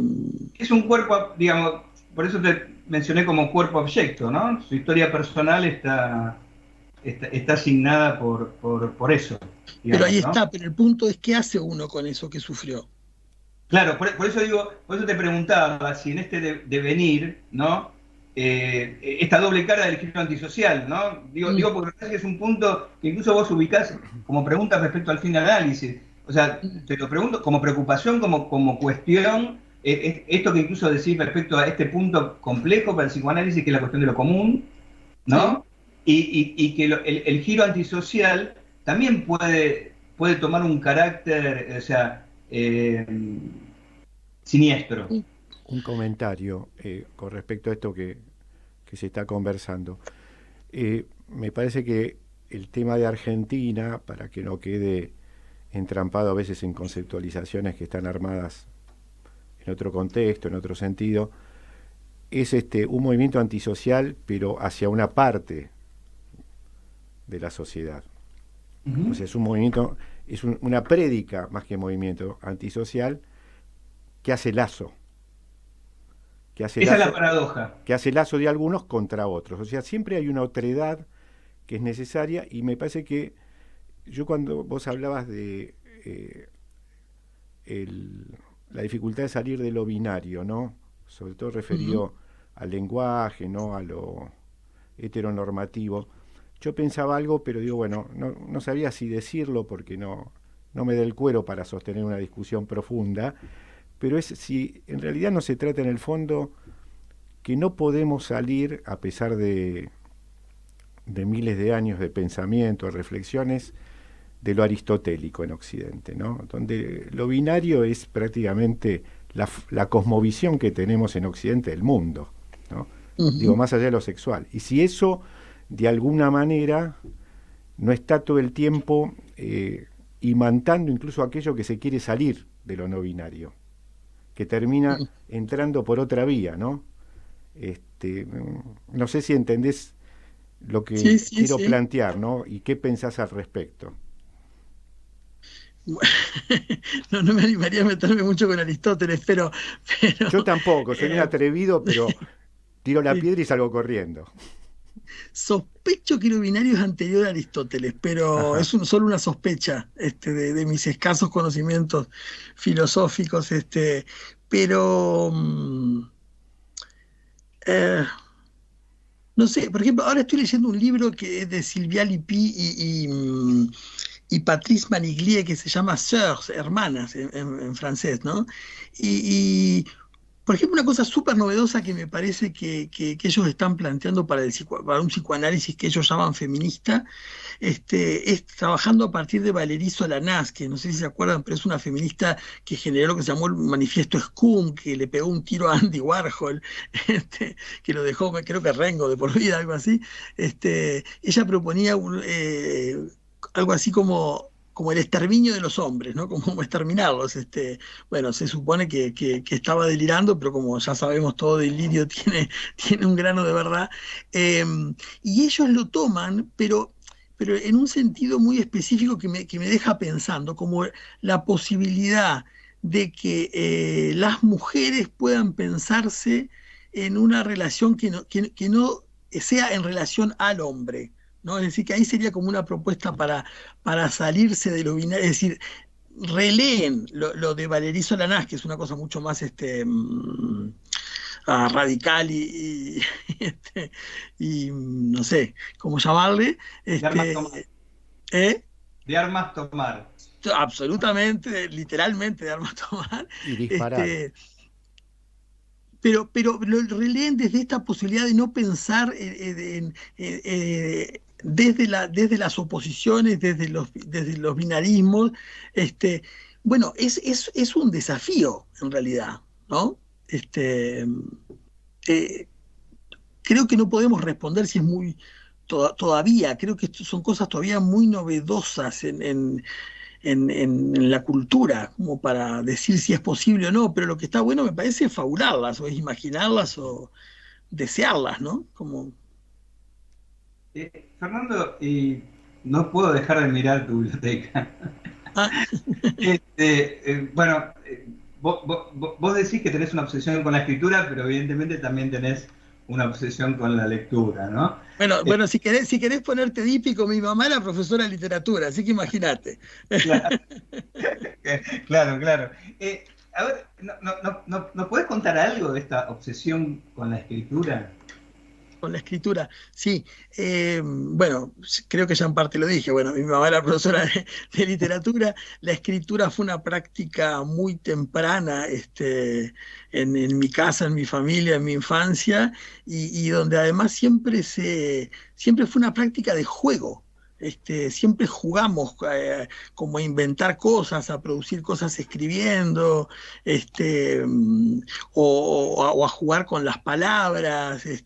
Es un cuerpo, digamos, por eso te mencioné como cuerpo objeto, ¿no? Su historia personal está asignada por eso, Pero digamos, ahí ¿no? está, pero el punto es qué hace uno con eso que sufrió. Claro, por eso digo, por eso te preguntaba si en este devenir, ¿no? Esta doble cara del giro antisocial, ¿no? Digo porque me parece que es un punto que incluso vos ubicás como pregunta respecto al fin de análisis. O sea, te lo pregunto como preocupación, como cuestión, esto que incluso decís respecto a este punto complejo para el psicoanálisis, que es la cuestión de lo común, Sí. ¿no? Y que el giro antisocial también puede tomar un carácter, o sea, siniestro. Un comentario con respecto a esto que se está conversando. Me parece que el tema de Argentina, para que no quede entrampado a veces en conceptualizaciones que están armadas en otro contexto, en otro sentido, es un movimiento antisocial, pero hacia una parte de la sociedad. O sea, es un movimiento, una prédica más que movimiento antisocial que hace lazo. Esa es la paradoja. Que hace lazo de algunos contra otros. O sea, siempre hay una otredad que es necesaria, y me parece que yo, cuando vos hablabas de la dificultad de salir de lo binario, ¿no? Sobre todo referido al lenguaje, ¿no? A lo heteronormativo. Yo pensaba algo, pero digo, bueno, no sabía si decirlo porque no me da el cuero para sostener una discusión profunda, pero es si en realidad no se trata en el fondo que no podemos salir, a pesar de miles de años de pensamiento, de reflexiones, de lo aristotélico en Occidente, ¿no? Donde lo binario es prácticamente la cosmovisión que tenemos en Occidente del mundo, ¿no? Digo, más allá de lo sexual. Y si eso, de alguna manera, no está todo el tiempo imantando incluso aquello que se quiere salir de lo no binario, que termina entrando por otra vía, ¿no? No sé si entendés lo que quiero plantear, ¿no? Y qué pensás al respecto. No me animaría a meterme mucho con Aristóteles, pero... Yo tampoco, soy un atrevido, pero tiro la piedra y salgo corriendo. Sospecho que lo binario es anterior a Aristóteles, pero es solo una sospecha de mis escasos conocimientos filosóficos, pero no sé, por ejemplo, ahora estoy leyendo un libro que es de Sylvia Lippi y Patrice Maniglia, que se llama Sœurs, hermanas en francés, ¿no? Y, por ejemplo, una cosa súper novedosa que me parece que ellos están planteando para un psicoanálisis que ellos llaman feminista, es trabajando a partir de Valérie Solanas, que no sé si se acuerdan, pero es una feminista que generó lo que se llamó el manifiesto Scum, que le pegó un tiro a Andy Warhol, que lo dejó, creo que rengo de por vida, algo así. Ella proponía algo así como el exterminio de los hombres, ¿no? Como exterminarlos. Bueno, se supone que estaba delirando, pero como ya sabemos, todo delirio tiene un grano de verdad. Y ellos lo toman, pero en un sentido muy específico que me deja pensando, como la posibilidad de que las mujeres puedan pensarse en una relación que no sea en relación al hombre, ¿no? Es decir, que ahí sería como una propuesta para salirse de lo binario, es decir, releen lo de Valérie Solanas, que es una cosa mucho más radical y no sé cómo llamarle. De armas tomar. De armas tomar. Absolutamente, literalmente de armas tomar. Y disparar. Pero lo releen desde esta posibilidad de no pensar desde las oposiciones, desde los binarismos. Bueno, es un desafío en realidad, ¿no? Creo que no podemos responder si es muy todavía, creo que son cosas todavía muy novedosas en la cultura, como para decir si es posible o no, pero lo que está bueno me parece es fabularlas, o es imaginarlas, o desearlas, ¿no? Como... Fernando, no puedo dejar de mirar tu biblioteca. Bueno, vos decís que tenés una obsesión con la escritura, pero evidentemente también tenés una obsesión con la lectura, ¿no? Bueno, si querés ponerte dípico, mi mamá era profesora de literatura, así que imagínate. Claro. A ver, ¿no podés contar algo de esta obsesión con la escritura? Con la escritura, sí. Bueno, creo que ya en parte lo dije. Bueno, mi mamá era profesora de literatura. La escritura fue una práctica muy temprana en mi casa, en mi familia, en mi infancia, y donde además siempre fue una práctica de juego. siempre jugamos como a inventar cosas, a producir cosas escribiendo, o a jugar con las palabras. Es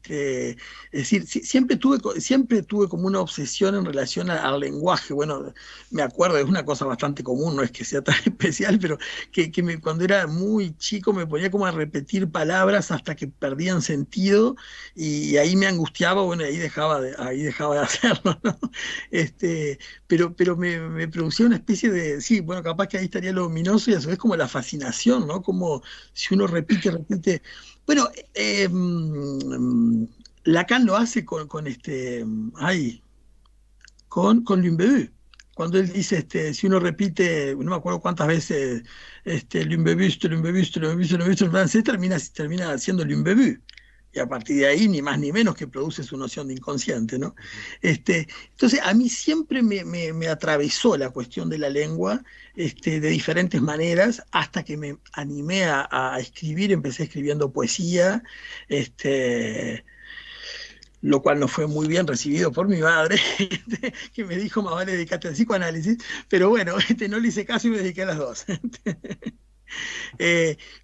decir, siempre tuve como una obsesión en relación al lenguaje. Bueno, me acuerdo, es una cosa bastante común, no es que sea tan especial, pero cuando era muy chico me ponía como a repetir palabras hasta que perdían sentido y ahí me angustiaba, bueno, ahí dejaba de hacerlo, ¿no? Pero me producía una especie de, sí, bueno, capaz que ahí estaría lo ominoso y a su vez como la fascinación, ¿no? Como si uno repite. Bueno, Lacan lo hace con Lumbevue. Cuando él dice, si uno repite, no me acuerdo cuántas veces, Lumbevue, termina siendo Lumbevue. Y a partir de ahí, ni más ni menos que produce su noción de inconsciente, ¿no? Entonces, a mí siempre me atravesó la cuestión de la lengua de diferentes maneras, hasta que me animé a escribir, empecé escribiendo poesía, lo cual no fue muy bien recibido por mi madre, que me dijo, más vale dedicarte al psicoanálisis, pero bueno, no le hice caso y me dediqué a las dos.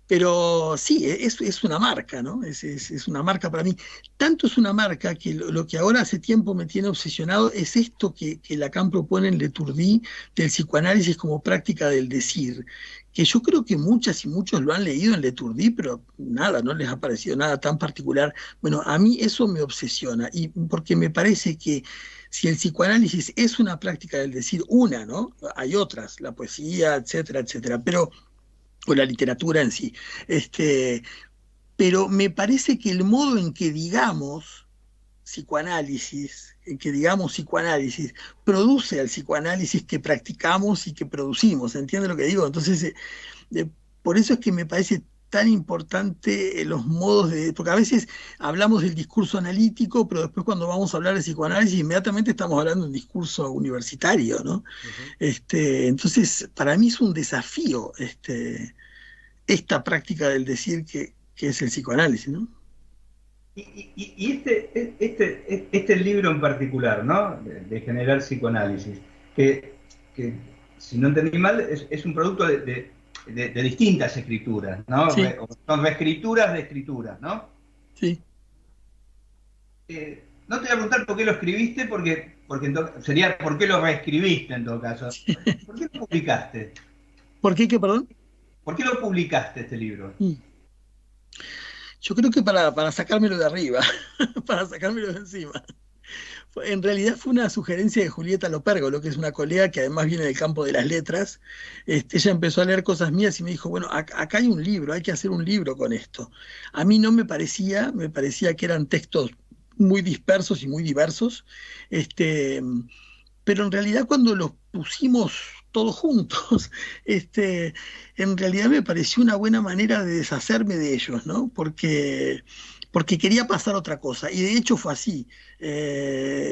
Pero sí, es una marca, ¿no? Es una marca para mí. Tanto es una marca que lo que ahora hace tiempo me tiene obsesionado es esto que Lacan propone en Leturdi del psicoanálisis como práctica del decir, que yo creo que muchas y muchos lo han leído en Leturdi, pero nada, no les ha parecido nada tan particular. Bueno, a mí eso me obsesiona, y porque me parece que si el psicoanálisis es una práctica del decir, ¿no? Hay otras, la poesía, etcétera, etcétera, o la literatura en sí. Pero me parece que el modo en que digamos psicoanálisis, produce al psicoanálisis que practicamos y que producimos. ¿Entiende lo que digo? Entonces, por eso es que me parece tan importante los modos porque a veces hablamos del discurso analítico, pero después cuando vamos a hablar de psicoanálisis, inmediatamente estamos hablando de un discurso universitario, ¿no? Entonces, para mí es un desafío esta práctica del decir que es el psicoanálisis, ¿no? Y este libro en particular, ¿no? De generar psicoanálisis, que si no entendí mal, es un producto de distintas escrituras, ¿no? Sí. Son reescrituras de escrituras, ¿no? Sí. No te voy a preguntar por qué lo escribiste, porque sería por qué lo reescribiste en todo caso. Sí. ¿Por qué lo publicaste? ¿Por qué perdón? ¿Por qué lo publicaste este libro? Yo creo que para sacármelo de arriba, para sacármelo de encima. En realidad fue una sugerencia de Julieta Lopérgolo, que es una colega que además viene del campo de las letras. Ella empezó a leer cosas mías y me dijo, bueno, acá hay un libro, hay que hacer un libro con esto. A mí no me parecía que eran textos muy dispersos y muy diversos, pero en realidad cuando los pusimos todos juntos, en realidad me pareció una buena manera de deshacerme de ellos, ¿no? Porque quería pasar otra cosa, y de hecho fue así.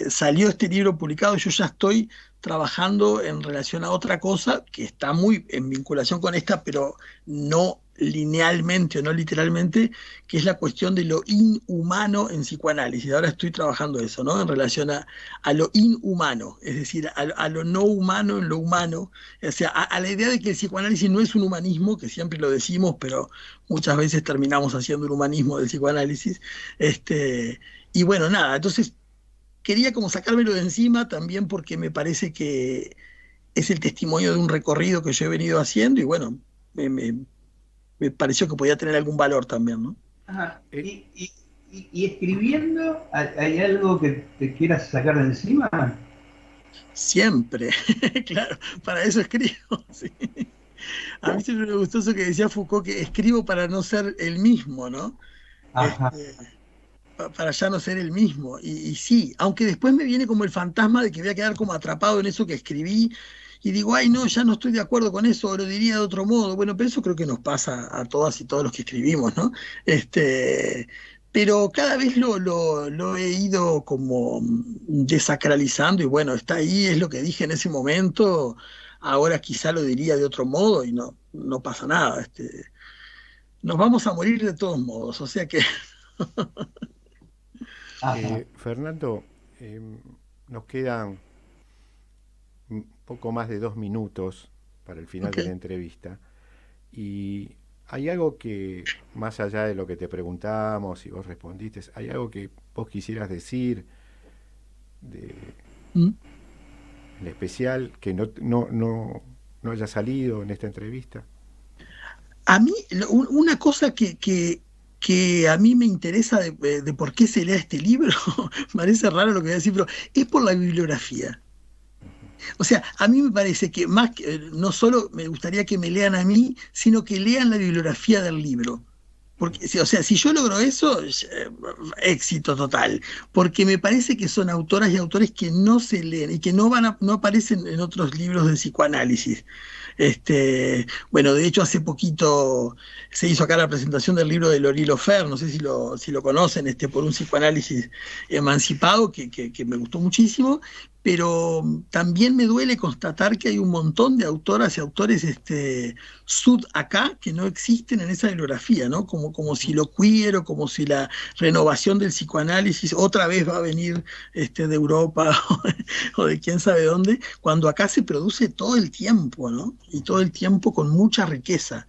Salió este libro publicado, yo ya estoy trabajando en relación a otra cosa que está muy en vinculación con esta, pero no linealmente o no literalmente, que es la cuestión de lo inhumano en psicoanálisis. Ahora estoy trabajando eso, ¿no? En relación a lo inhumano, es decir, a lo no humano en lo humano, o sea, a la idea de que el psicoanálisis no es un humanismo, que siempre lo decimos, pero muchas veces terminamos haciendo un humanismo del psicoanálisis. Y bueno, nada, entonces quería como sacármelo de encima también porque me parece que es el testimonio de un recorrido que yo he venido haciendo y bueno, me pareció que podía tener algún valor también, ¿no? Ajá. ¿Y escribiendo, hay algo que te quieras sacar de encima? Siempre, claro, para eso escribo, sí. A mí siempre me gustó eso que decía Foucault, que escribo para no ser el mismo, ¿no? Ajá. Para ya no ser el mismo. Y sí, aunque después me viene como el fantasma de que voy a quedar como atrapado en eso que escribí y digo, ay, no, ya no estoy de acuerdo con eso, o lo diría de otro modo. Bueno, pero eso creo que nos pasa a todas y todos los que escribimos, ¿no? Pero cada vez lo he ido como desacralizando y bueno, está ahí, es lo que dije en ese momento, ahora quizá lo diría de otro modo y no pasa nada. Nos vamos a morir de todos modos, o sea que... Fernando, nos quedan poco más de 2 minutos para el final de Ok. la entrevista. Y hay algo que, más allá de lo que te preguntamos y vos respondiste, ¿hay algo que vos quisieras decir de, Mm. en especial que no haya salido en esta entrevista? A mí, una cosa que a mí me interesa de por qué se lea este libro, parece raro lo que voy a decir, pero es por la bibliografía. O sea, a mí me parece que más que, no solo me gustaría que me lean a mí, sino que lean la bibliografía del libro. Porque, o sea, si yo logro eso, éxito total. Porque me parece que son autoras y autores que no se leen y que no aparecen en otros libros de psicoanálisis. Bueno, de hecho, hace poquito se hizo acá la presentación del libro de Laurie Lofer, no sé si lo conocen, por un psicoanálisis emancipado, que me gustó muchísimo, pero también me duele constatar que hay un montón de autoras y autores sud acá que no existen en esa bibliografía, ¿no? Como si lo queer o como si la renovación del psicoanálisis otra vez va a venir de Europa o de quién sabe dónde, cuando acá se produce todo el tiempo, ¿no? Y todo el tiempo con mucha riqueza.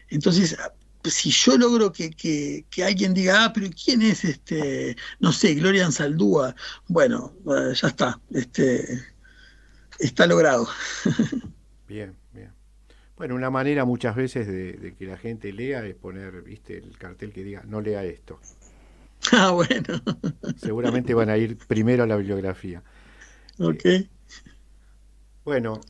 Entonces, si yo logro que alguien diga, pero ¿quién es no sé, Gloria Anzaldúa? Bueno, ya está, está logrado. Bien, bien. Bueno, una manera muchas veces de que la gente lea es poner, viste, el cartel que diga, no lea esto. Ah, bueno, Seguramente van a ir primero a la bibliografía. ok. Bueno,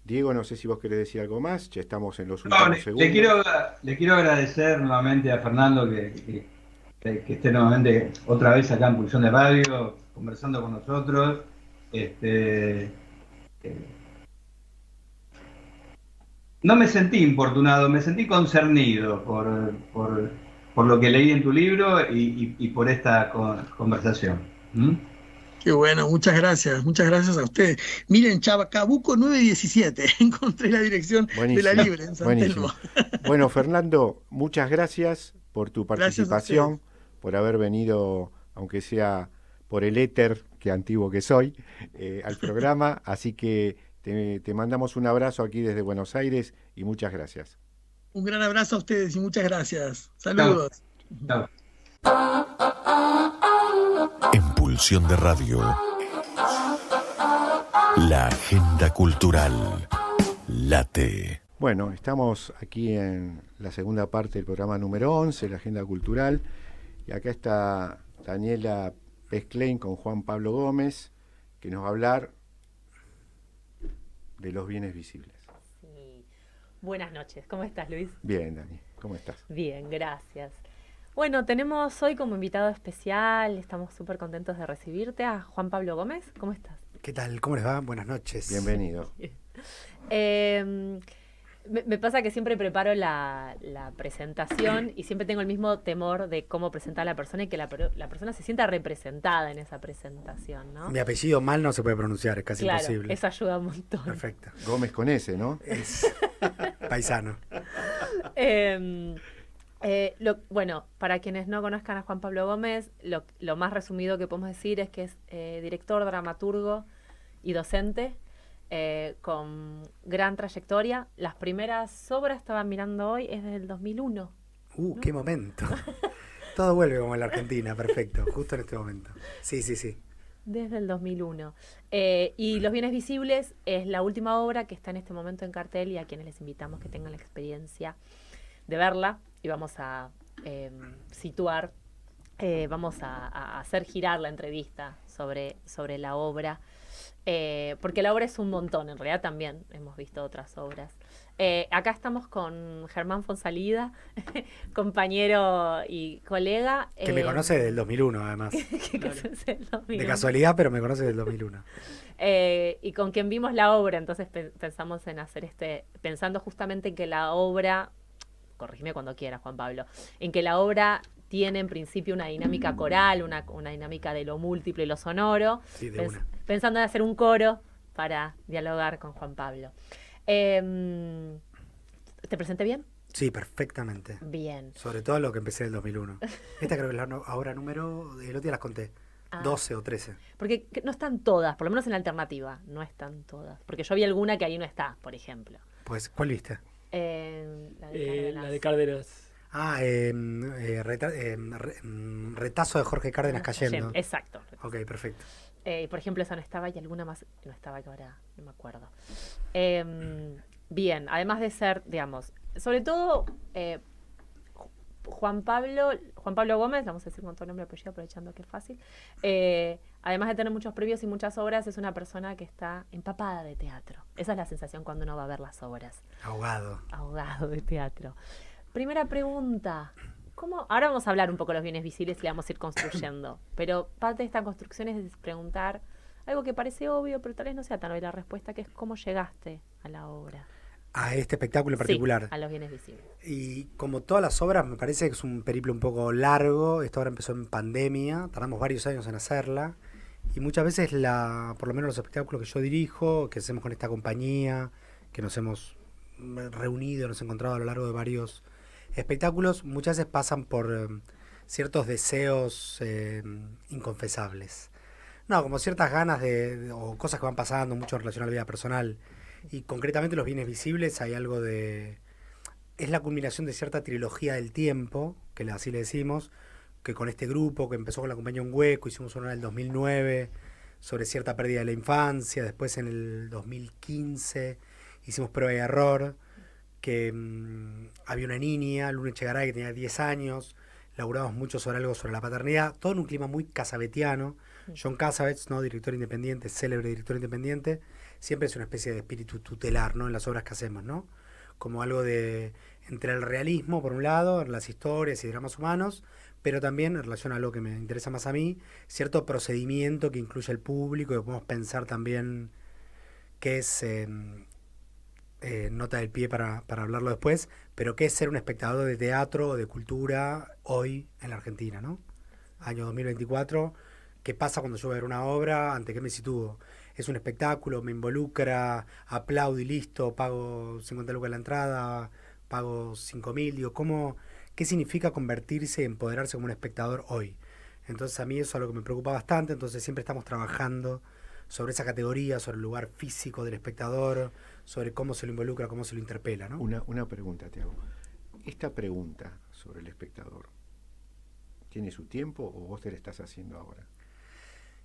Diego, no sé si vos querés decir algo más, ya estamos en los No, últimos segundos. le quiero agradecer nuevamente a Fernando que esté nuevamente otra vez acá en Pulsión de Radio, conversando con nosotros. Este, eh, no me sentí importunado, me sentí concernido por lo que leí en tu libro y por esta conversación. ¿Mm? Qué bueno, muchas gracias a ustedes. Miren, Chacabuco 917, encontré la dirección de la Buenísimo, Libre en San Telmo. buenísimo. Bueno, Fernando, muchas gracias por tu Gracias a ustedes. participación, por haber venido, aunque sea por el éter, que antiguo que soy, al programa. Así que te mandamos un abrazo aquí desde Buenos Aires y muchas gracias. Un gran abrazo a ustedes y muchas gracias. Chao, Saludos. chao. En Pulsión de Radio, la agenda cultural late. Bueno, estamos aquí en la segunda parte del programa número 11, la Agenda Cultural, y acá está Daniela Pesclein con Juan Pablo Gómez, que nos va a hablar de los bienes visibles. Sí. Buenas noches, ¿cómo estás, Luis? Bien, Dani, ¿cómo estás? Bien, gracias. Bueno, tenemos hoy como invitado especial, estamos súper contentos de recibirte, a Juan Pablo Gómez. ¿Cómo estás? ¿Qué tal? ¿Cómo les va? Buenas noches. Bienvenido. Me pasa que siempre preparo la presentación y siempre tengo el mismo temor de cómo presentar a la persona y que la persona se sienta representada en esa presentación, ¿no? Mi apellido mal no se puede pronunciar, es casi Claro, imposible. eso ayuda un montón. Perfecto. Gómez con S, ¿no? Es paisano. Bueno, para quienes no conozcan a Juan Pablo Gómez, lo más resumido que podemos decir es que es director, dramaturgo y docente con gran trayectoria. Las primeras obras, estaba mirando hoy, es del 2001. ¿no? Qué momento. Todo vuelve como en la Argentina, perfecto, justo en este momento. Sí, sí, sí. Desde el 2001. Y Los Bienes Visibles es la última obra que está en este momento en cartel y a quienes les invitamos que tengan la experiencia de verla. Y vamos a situar, vamos a hacer girar la entrevista sobre la obra, porque la obra es un montón, en realidad también hemos visto otras obras. Acá estamos con Germán Fonsalida, compañero y colega. Que me conoce desde el 2001, además. De casualidad, pero me conoce desde el 2001. Y con quien vimos la obra, entonces pensamos en hacer pensando justamente en que la obra, corrígeme cuando quieras, Juan Pablo, en que la obra tiene en principio una dinámica coral, una dinámica de lo múltiple y lo sonoro, Sí, de una. pensando en hacer un coro para dialogar con Juan Pablo. ¿Te presenté bien? Sí, perfectamente. Bien. Sobre todo lo que empecé en el 2001. Esta creo que es la obra número... El otro día las conté. Ah. 12 o 13. Porque no están todas, por lo menos en la alternativa, no están todas. Porque yo vi alguna que ahí no está, por ejemplo. Pues, ¿cuál viste? La de Cárdenas. La de Cárdenas. Retazo de Jorge Cárdenas cayendo. Exacto. Ok, perfecto. Por ejemplo, esa no estaba y alguna más no estaba que ahora no me acuerdo. Bien, además de ser, digamos, sobre todo Juan Pablo Gómez, vamos a decir con todo nombre y apellido, aprovechando que es fácil. Además de tener muchos premios y muchas obras, es una persona que está empapada de teatro. Esa es la sensación cuando uno va a ver las obras. Ahogado de teatro. Primera pregunta. Ahora vamos a hablar un poco de los bienes visibles y la vamos a ir construyendo. Pero parte de esta construcción es preguntar algo que parece obvio, pero tal vez no sea tan obvia la respuesta, que es cómo llegaste a la obra. A este espectáculo en particular. Sí, a los bienes visibles. Y como todas las obras, me parece que es un periplo un poco largo. Esta obra empezó en pandemia, tardamos varios años en hacerla. Y muchas veces, por lo menos los espectáculos que yo dirijo, que hacemos con esta compañía, que nos hemos reunido, nos hemos encontrado a lo largo de varios espectáculos, muchas veces pasan por ciertos deseos inconfesables. No, como ciertas ganas o cosas que van pasando, mucho en relación a la vida personal. Y concretamente los bienes visibles hay algo de... Es la culminación de cierta trilogía del tiempo, que así le decimos, que con este grupo, que empezó con la compañía Un Hueco, hicimos una en el 2009 sobre cierta pérdida de la infancia, después en el 2015 hicimos Prueba y Error, que había una niña, Luna Echegaray, que tenía 10 años, laburamos mucho sobre algo sobre la paternidad, todo en un clima muy casabetiano. John Cassavetes, ¿no? Director independiente, célebre director independiente, siempre es una especie de espíritu tutelar, ¿no? En las obras que hacemos, ¿no? Como algo de entre el realismo, por un lado, las historias y dramas humanos, pero también, en relación a lo que me interesa más a mí, cierto procedimiento que incluye al público, que podemos pensar también que es... nota del pie para hablarlo después, pero qué es ser un espectador de teatro o de cultura hoy en la Argentina, ¿no? Año 2024, ¿qué pasa cuando yo voy a ver una obra? ¿Ante qué me sitúo? ¿Es un espectáculo? ¿Me involucra? ¿Aplaudo y listo? ¿Pago 50 lucas la entrada? ¿Pago 5.000? Digo, ¿qué significa convertirse y empoderarse como un espectador hoy? Entonces a mí eso es algo que me preocupa bastante, entonces siempre estamos trabajando sobre esa categoría, sobre el lugar físico del espectador, sobre cómo se lo involucra, cómo se lo interpela, ¿no? Una pregunta te hago. Esta pregunta sobre el espectador, ¿tiene su tiempo o vos te la estás haciendo ahora?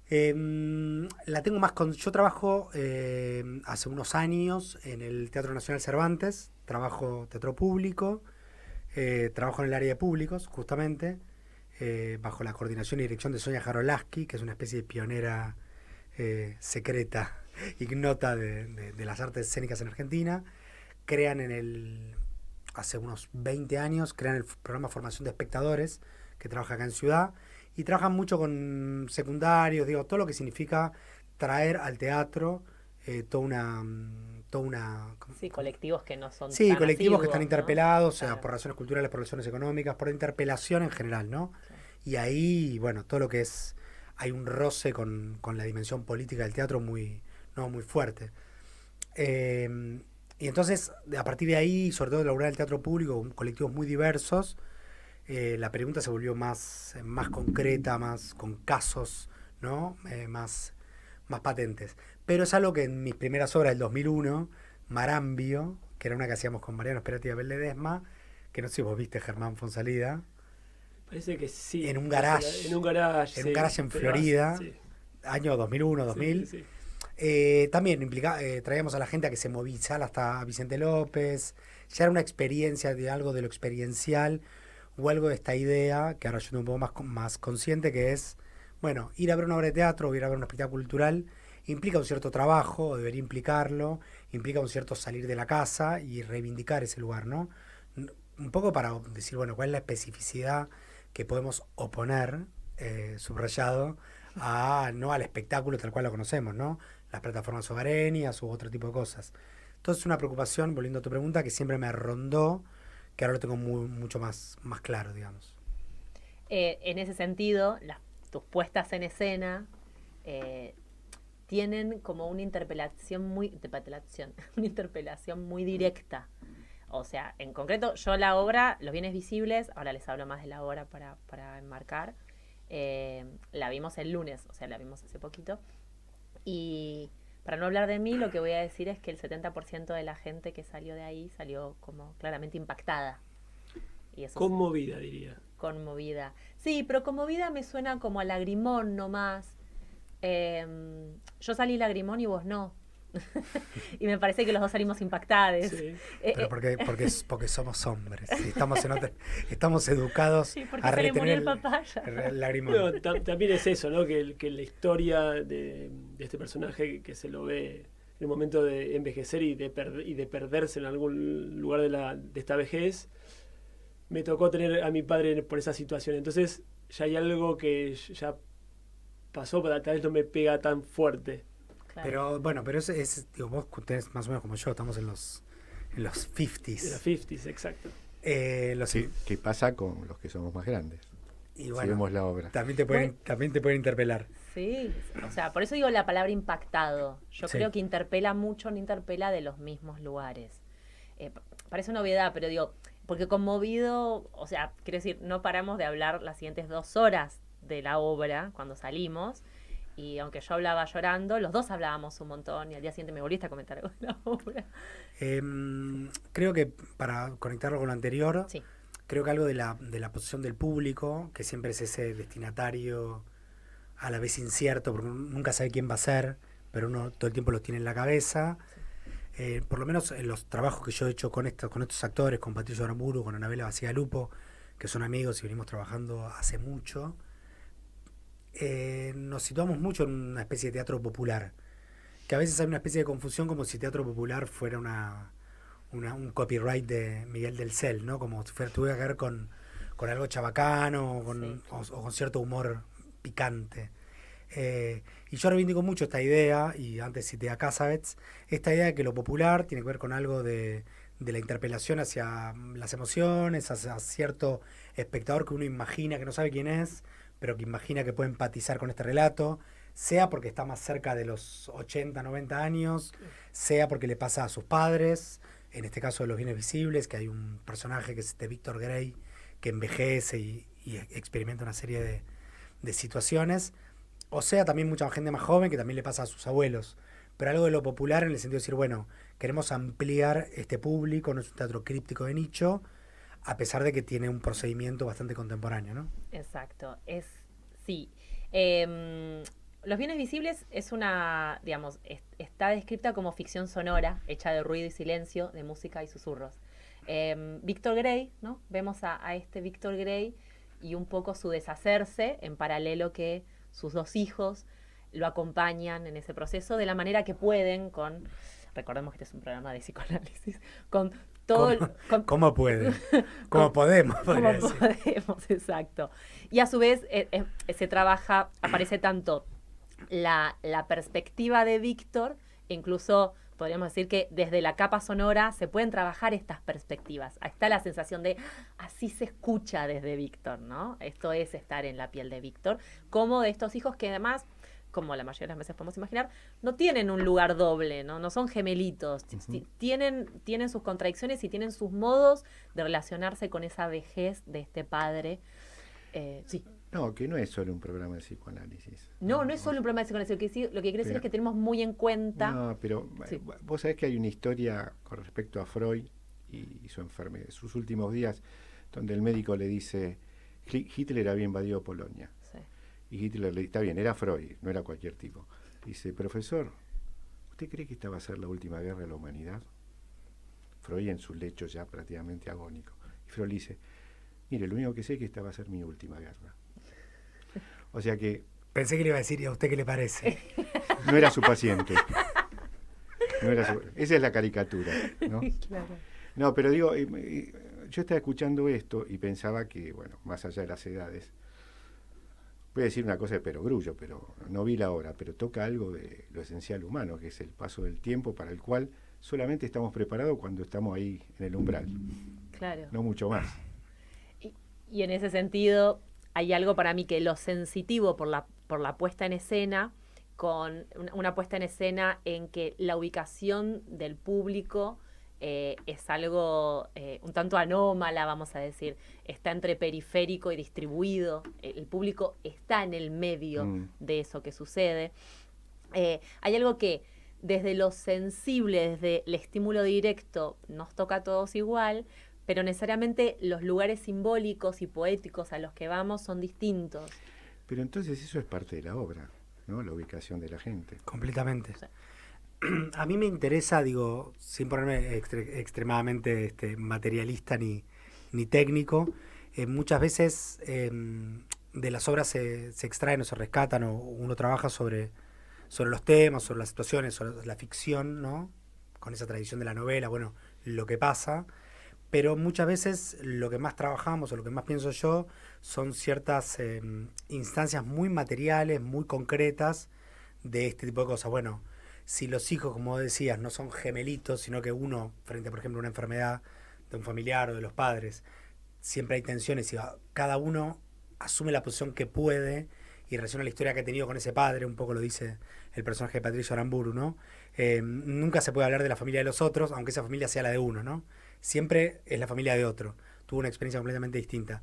La tengo más yo trabajo hace unos años en el Teatro Nacional Cervantes, trabajo teatro público, trabajo en el área de públicos, justamente, bajo la coordinación y dirección de Sonia Jarolaski, que es una especie de pionera secreta, ignota de las artes escénicas en Argentina. Hace unos 20 años, crean el programa Formación de Espectadores, que trabaja acá en Ciudad, y trabajan mucho con secundarios, todo lo que significa traer al teatro toda una Sí, colectivos que no son Sí, tan colectivos que asiduos, están ¿no? interpelados, Claro. por razones culturales, por razones económicas, por interpelación en general, ¿no? Sí. Y ahí, bueno, todo lo que hay un roce con la dimensión política del teatro muy fuerte. Y entonces, a partir de ahí, sobre todo de laburar el teatro público, con colectivos muy diversos, la pregunta se volvió más concreta, más con casos, ¿no? Más patentes. Pero es algo que en mis primeras obras del 2001, Marambio, que era una que hacíamos con Mariano Esperati y Abel Ledesma, que no sé si vos viste, Germán Fonsalida, Parece que sí. en un garage. En un garage. En un garage en Florida, Sí. año 2001, 2000. Sí. También traíamos a la gente a que se movilizara hasta Vicente López. Ya era una experiencia de algo de lo experiencial o algo de esta idea, que ahora yo estoy un poco más consciente, que es, bueno, ir a ver una obra de teatro o ir a ver un espectáculo cultural implica un cierto trabajo, o debería implicarlo, implica un cierto salir de la casa y reivindicar ese lugar, ¿no? Un poco para decir, bueno, cuál es la especificidad que podemos oponer, subrayado, no al espectáculo tal cual lo conocemos, ¿no? Las plataformas hogareñas u otro tipo de cosas. Entonces, una preocupación, volviendo a tu pregunta, que siempre me rondó, que ahora lo tengo mucho más claro, digamos. En ese sentido, tus puestas en escena tienen como una interpelación muy directa. O sea, en concreto, yo la obra, Los bienes visibles, ahora les hablo más de la obra para enmarcar, La vimos el lunes, o sea, la vimos hace poquito. Y para no hablar de mí, lo que voy a decir es que el 70% de la gente que salió de ahí salió como claramente impactada. Y eso Conmovida, diría. conmovida. Sí, pero conmovida me suena como a lagrimón nomás. Yo salí lagrimón y vos no. Y me parece que los dos salimos impactados. Sí. Pero porque somos hombres. Y estamos educados Sí, porque a se le murió el retener papaya. el lagrimón. Bueno, también es eso, ¿no? Que la historia de este personaje que se lo ve en el momento de envejecer y de perderse en algún lugar de esta vejez, me tocó tener a mi padre por esa situación. Entonces ya hay algo que ya pasó, pero tal vez no me pega tan fuerte. Claro. Pero bueno, digo, vos tenés más o menos como yo, estamos en los De la 50s. 50s, exacto. Sí, ¿qué pasa con los que somos más grandes? Y Si bueno, vemos la obra. también te pueden interpelar. Sí, o sea, por eso digo la palabra impactado. Yo Sí. creo que interpela mucho, no interpela de los mismos lugares. Parece una obviedad, pero digo, porque conmovido, o sea, quiero decir, no paramos de hablar las siguientes 2 horas de la obra cuando salimos. Y aunque yo hablaba llorando, los dos hablábamos un montón y al día siguiente me volviste a comentar algo de la obra. Creo que para conectarlo con lo anterior, Sí, creo que algo de la posición del público, que siempre es ese destinatario a la vez incierto, porque uno nunca sabe quién va a ser, pero uno todo el tiempo lo tiene en la cabeza. Por lo menos en los trabajos que yo he hecho con estos actores, con Patricio Aramburu, con Anabela Bacigalupo, que son amigos y venimos trabajando hace mucho, nos situamos mucho en una especie de teatro popular, que a veces hay una especie de confusión como si teatro popular fuera un copyright de Miguel del Cel, ¿no? Como si tuviera que ver con algo chabacano Sí. o con cierto humor picante. Y yo reivindico mucho esta idea, y antes cité a Casabets, esta idea de que lo popular tiene que ver con algo de la interpelación hacia las emociones, hacia cierto espectador que uno imagina que no sabe quién es, pero que imagina que puede empatizar con este relato, sea porque está más cerca de los 80, 90 años, sea porque le pasa a sus padres, en este caso de Los Bienes Visibles, que hay un personaje que es de Victor Gray, que envejece y experimenta una serie de situaciones, o sea también mucha gente más joven que también le pasa a sus abuelos, pero algo de lo popular en el sentido de decir, bueno, queremos ampliar este público, no es un teatro críptico de nicho, a pesar de que tiene un procedimiento bastante contemporáneo, ¿no? exacto. Sí. Los Bienes Visibles es una, digamos, está descrita como ficción sonora, hecha de ruido y silencio, de música y susurros. Victor Gray, ¿no? Vemos a este Victor Gray y un poco su deshacerse, en paralelo que sus 2 hijos lo acompañan en ese proceso de la manera que pueden, recordemos que este es un programa de psicoanálisis, con todo ¿Cómo puede? ¿Cómo podemos? Podría como decir. podemos, exacto. Y a su vez se trabaja, aparece tanto la perspectiva de Víctor, incluso podríamos decir que desde la capa sonora se pueden trabajar estas perspectivas. Ahí está la sensación de, así se escucha desde Víctor, ¿no? Esto es estar en la piel de Víctor, como de estos hijos que además, como la mayoría de las veces podemos imaginar, no tienen un lugar doble, no son gemelitos, tienen sus contradicciones y tienen sus modos de relacionarse con esa vejez de este padre. Sí. No, que no es solo un programa de psicoanálisis. No es solo un problema de psicoanálisis. Lo que quiere decir es que tenemos muy en cuenta. No, pero Sí. vos sabés que hay una historia con respecto a Freud y su enfermedad, sus últimos días, donde el médico le dice, Hitler había invadido Polonia. Sí. Y Hitler le dice, está bien, era Freud, no era cualquier tipo. Dice, profesor, ¿usted cree que esta va a ser la última guerra de la humanidad? Freud en su lecho ya prácticamente agónico. Y Freud le dice, mire, lo único que sé es que esta va a ser mi última guerra. O sea que Pensé que le iba a decir, ¿y a usted qué le parece? no era su paciente. Esa es la caricatura, ¿no? Claro. No, pero digo, yo estaba escuchando esto y pensaba que, bueno, más allá de las edades, voy a decir una cosa de perogrullo, pero no vi la obra, pero toca algo de lo esencial humano, que es el paso del tiempo para el cual solamente estamos preparados cuando estamos ahí en el umbral, Claro. no mucho más. Y en ese sentido, hay algo para mí que lo sensitivo por la puesta en escena, con una puesta en escena en que la ubicación del público es algo un tanto anómala, vamos a decir. Está entre periférico y distribuido. El público está en el medio de eso que sucede. Hay algo que desde lo sensible, desde el estímulo directo, nos toca a todos igual, pero necesariamente los lugares simbólicos y poéticos a los que vamos son distintos. Pero entonces eso es parte de la obra, ¿no? La ubicación de la gente. Completamente. Sí. A mí me interesa, digo, sin ponerme extremadamente materialista ni técnico, muchas veces de las obras se extraen o se rescatan o uno trabaja sobre los temas, sobre las situaciones, sobre la ficción, ¿no? Con esa tradición de la novela, bueno, lo que pasa. Pero muchas veces lo que más trabajamos o lo que más pienso yo son ciertas instancias muy materiales, muy concretas de este tipo de cosas. Bueno, si los hijos, como decías, no son gemelitos, sino que uno, frente a, por ejemplo, una enfermedad de un familiar o de los padres, siempre hay tensiones y cada uno asume la posición que puede y relaciona la historia que ha tenido con ese padre, un poco lo dice el personaje de Patricio Aramburu, ¿no? Nunca se puede hablar de la familia de los otros, aunque esa familia sea la de uno, ¿no? Siempre es la familia de otro. Tuvo una experiencia completamente distinta.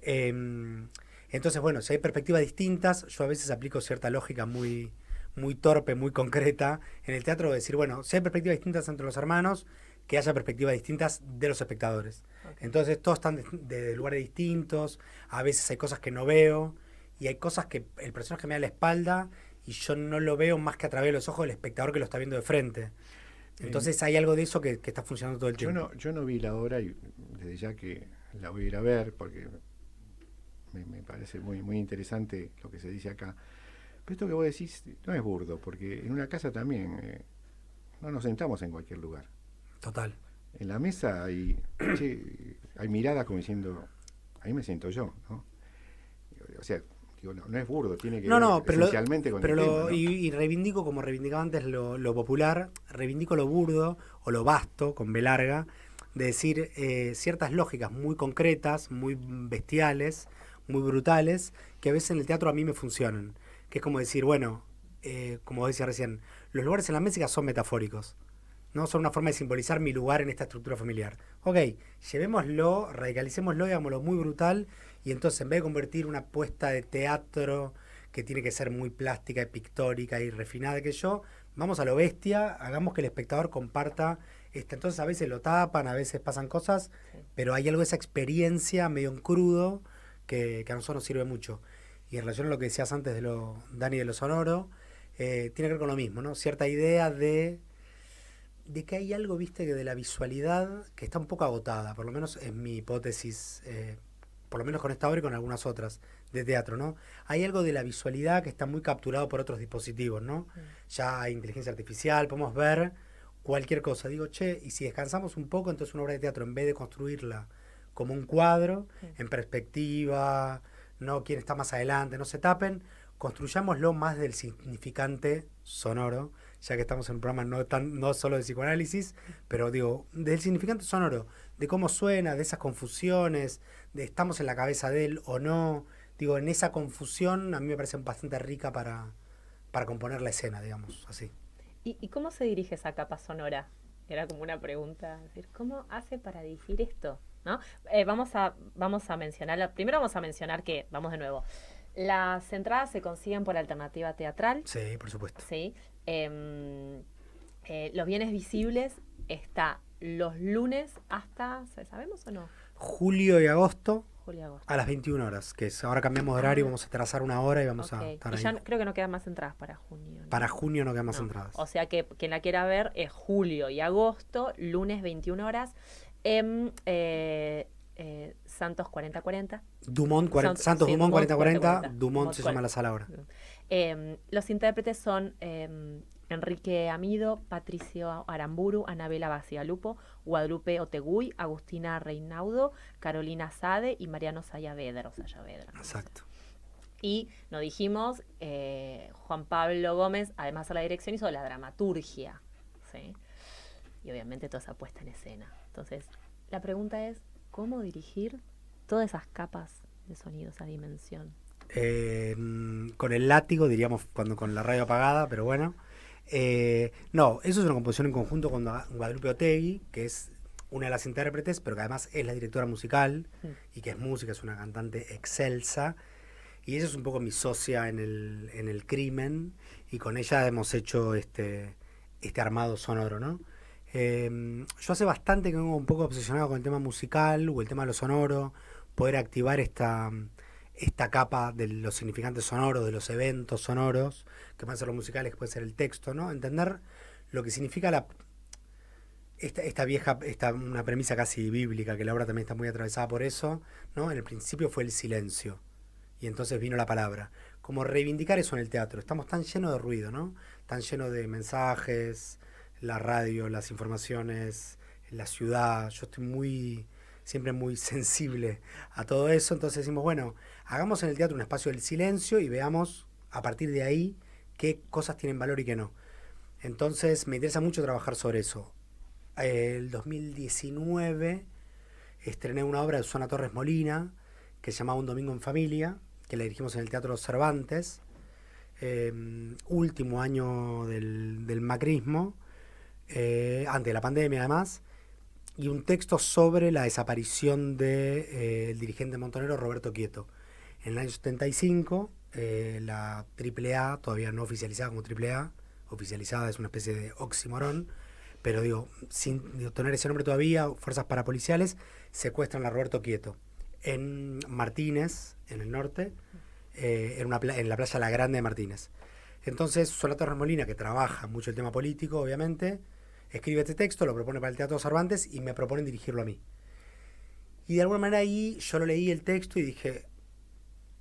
Entonces, bueno, si hay perspectivas distintas, yo a veces aplico cierta lógica muy torpe, muy concreta en el teatro, de decir, bueno, si hay perspectivas distintas entre los hermanos, que haya perspectivas distintas de los espectadores. Okay. Entonces todos están de lugares distintos, a veces hay cosas que no veo, y hay cosas que el personaje me da la espalda y yo no lo veo más que a través de los ojos del espectador que lo está viendo de frente. Entonces hay algo de eso que está funcionando todo el tiempo. Yo no vi la obra y desde ya que la voy a ir a ver porque me parece muy interesante lo que se dice acá. Pero esto que vos decís no es burdo, porque en una casa también no nos sentamos en cualquier lugar. Total. En la mesa hay miradas como diciendo, ahí me siento yo, ¿no? O sea, digo, no es burdo, tiene que ver esencialmente con el tema, ¿no? Y reivindico, como reivindicaba antes lo popular, reivindico lo burdo o lo vasto, con B larga, de decir ciertas lógicas muy concretas, muy bestiales, muy brutales, que a veces en el teatro a mí me funcionan. Que es como decir, bueno, como decía recién, los lugares en la mesa son metafóricos, ¿no? Son una forma de simbolizar mi lugar en esta estructura familiar. Ok, llevémoslo, radicalicémoslo, hagámoslo muy brutal, y entonces en vez de convertir una puesta de teatro que tiene que ser muy plástica y pictórica y refinada que yo, vamos a lo bestia, hagamos que el espectador comparta esto. Entonces a veces lo tapan, a veces pasan cosas, pero hay algo de esa experiencia medio en crudo que a nosotros nos sirve mucho. Y en relación a lo que decías antes de Dani, de lo sonoro, tiene que ver con lo mismo, ¿no? Cierta idea de que hay algo, viste, que de la visualidad que está un poco agotada, por lo menos es mi hipótesis, por lo menos con esta obra y con algunas otras de teatro, ¿no? Hay algo de la visualidad que está muy capturado por otros dispositivos, ¿no? Ya hay inteligencia artificial, podemos ver cualquier cosa. Digo, y si descansamos un poco, entonces una obra de teatro, en vez de construirla como un cuadro, en perspectiva, no quién está más adelante, no se tapen, construyámoslo más del significante sonoro, ya que estamos en un programa no solo de psicoanálisis, pero digo, del significante sonoro, de cómo suena, de esas confusiones, de estamos en la cabeza de él o no. Digo, en esa confusión a mí me parece bastante rica para componer la escena, digamos, así. ¿Y cómo se dirige esa capa sonora? Era como una pregunta, es decir, ¿cómo hace para dirigir esto? ¿No? Vamos a mencionar, primero vamos a mencionar que, vamos de nuevo, las entradas se consiguen por alternativa teatral. Sí, por supuesto. Sí. Los bienes visibles está los lunes hasta, ¿sabemos o no? Julio y agosto. Julio-agosto. A las 21 horas, que es, ahora cambiamos de horario, vamos a trazar una hora y vamos a estar ahí. Ya creo que no quedan más entradas para junio, ¿no? Para junio no quedan más entradas. O sea que quien la quiera ver es julio y agosto, lunes 21 horas, en Santos 4040. Santos Dumont 4040, Dumont se llama la sala ahora. Los intérpretes son Enrique Amido, Patricio Aramburu, Anabela Bacigalupo, Guadalupe Otegui, Agustina Reinaudo, Carolina Sade y Mariano Sayavedra. Exacto. Y nos dijimos, Juan Pablo Gómez, además de la dirección, hizo la dramaturgia, ¿sí? Y obviamente toda esa puesta en escena. Entonces, la pregunta es, ¿cómo dirigir todas esas capas de sonido, esa dimensión? Con el látigo, diríamos, cuando con la radio apagada, pero bueno. No, eso es una composición en conjunto con Guadalupe Otegui, que es una de las intérpretes, pero que además es la directora musical y que es música, es una cantante excelsa. Y ella es un poco mi socia en el crimen, y con ella hemos hecho este armado sonoro, ¿no? Yo hace bastante que vengo un poco obsesionado con el tema musical o el tema de lo sonoro, poder activar esta capa de los significantes sonoros, de los eventos sonoros, que pueden ser los musicales, que puede ser el texto, ¿no? Entender lo que significa una premisa casi bíblica, que la obra también está muy atravesada por eso, ¿no? En el principio fue el silencio, y entonces vino la palabra. Como reivindicar eso en el teatro. Estamos tan llenos de ruido, ¿no? Tan llenos de mensajes, la radio, las informaciones, la ciudad. Yo estoy siempre muy sensible a todo eso. Entonces decimos, bueno, hagamos en el teatro un espacio del silencio y veamos a partir de ahí qué cosas tienen valor y qué no. Entonces me interesa mucho trabajar sobre eso. El 2019 estrené una obra de Susana Torres Molina que se llamaba Un domingo en familia, que la dirigimos en el Teatro Cervantes, último año del macrismo, antes de la pandemia además, y un texto sobre la desaparición del dirigente montonero Roberto Quieto. En el año 75, la AAA, todavía no oficializada como AAA, oficializada es una especie de oxímoron, pero sin tener ese nombre todavía, fuerzas parapoliciales secuestran a Roberto Quieto en Martínez, en el norte, en la playa La Grande de Martínez. Entonces Susana Torres Molina, que trabaja mucho el tema político, obviamente, escribe este texto, lo propone para el Teatro Cervantes y me proponen dirigirlo a mí. Y de alguna manera ahí yo lo leí el texto y dije,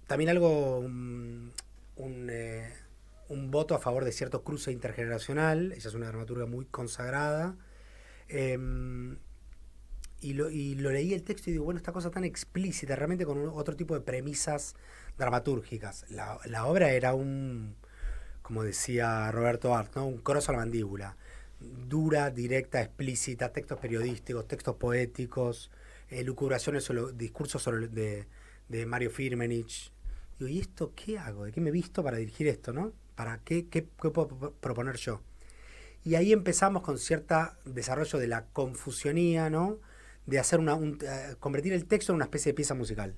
también un voto a favor de cierto cruce intergeneracional. Ella es una dramaturga muy consagrada. Y lo leí el texto y digo, bueno, esta cosa tan explícita, realmente con otro tipo de premisas dramatúrgicas. La obra era como decía Roberto Art, ¿no? Un cross a la mandíbula. Dura, directa, explícita, textos periodísticos, textos poéticos, lucubraciones, discursos de Mario Firmenich. Digo, ¿y esto qué hago? ¿De qué me he visto para dirigir esto, no? ¿Para qué puedo proponer yo? Y ahí empezamos con cierto desarrollo de la confusionía, ¿no? De hacer convertir el texto en una especie de pieza musical.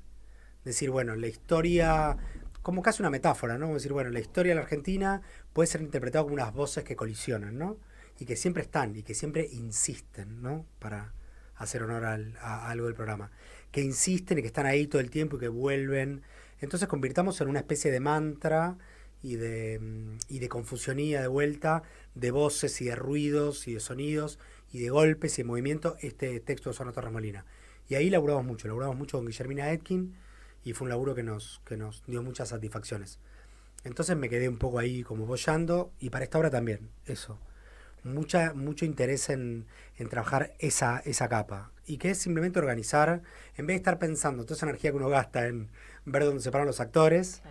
Decir, bueno, la historia, como casi una metáfora, ¿no? Decir, bueno, la historia de la Argentina puede ser interpretada como unas voces que colisionan, ¿no? Y que siempre están, y que siempre insisten, ¿no? Para hacer honor a algo del programa. Que insisten y que están ahí todo el tiempo y que vuelven. Entonces convirtamos en una especie de mantra y de confusionía de vuelta, de voces y de ruidos y de sonidos y de golpes y de movimiento, este texto de Susana Torres Molina. Y ahí laburamos mucho con Guillermina Etkin, y fue un laburo que nos dio muchas satisfacciones. Entonces me quedé un poco ahí como boyando, y para esta obra también, eso. Mucho interés en trabajar esa capa, y que es simplemente organizar, en vez de estar pensando toda esa energía que uno gasta en ver dónde se paran los actores,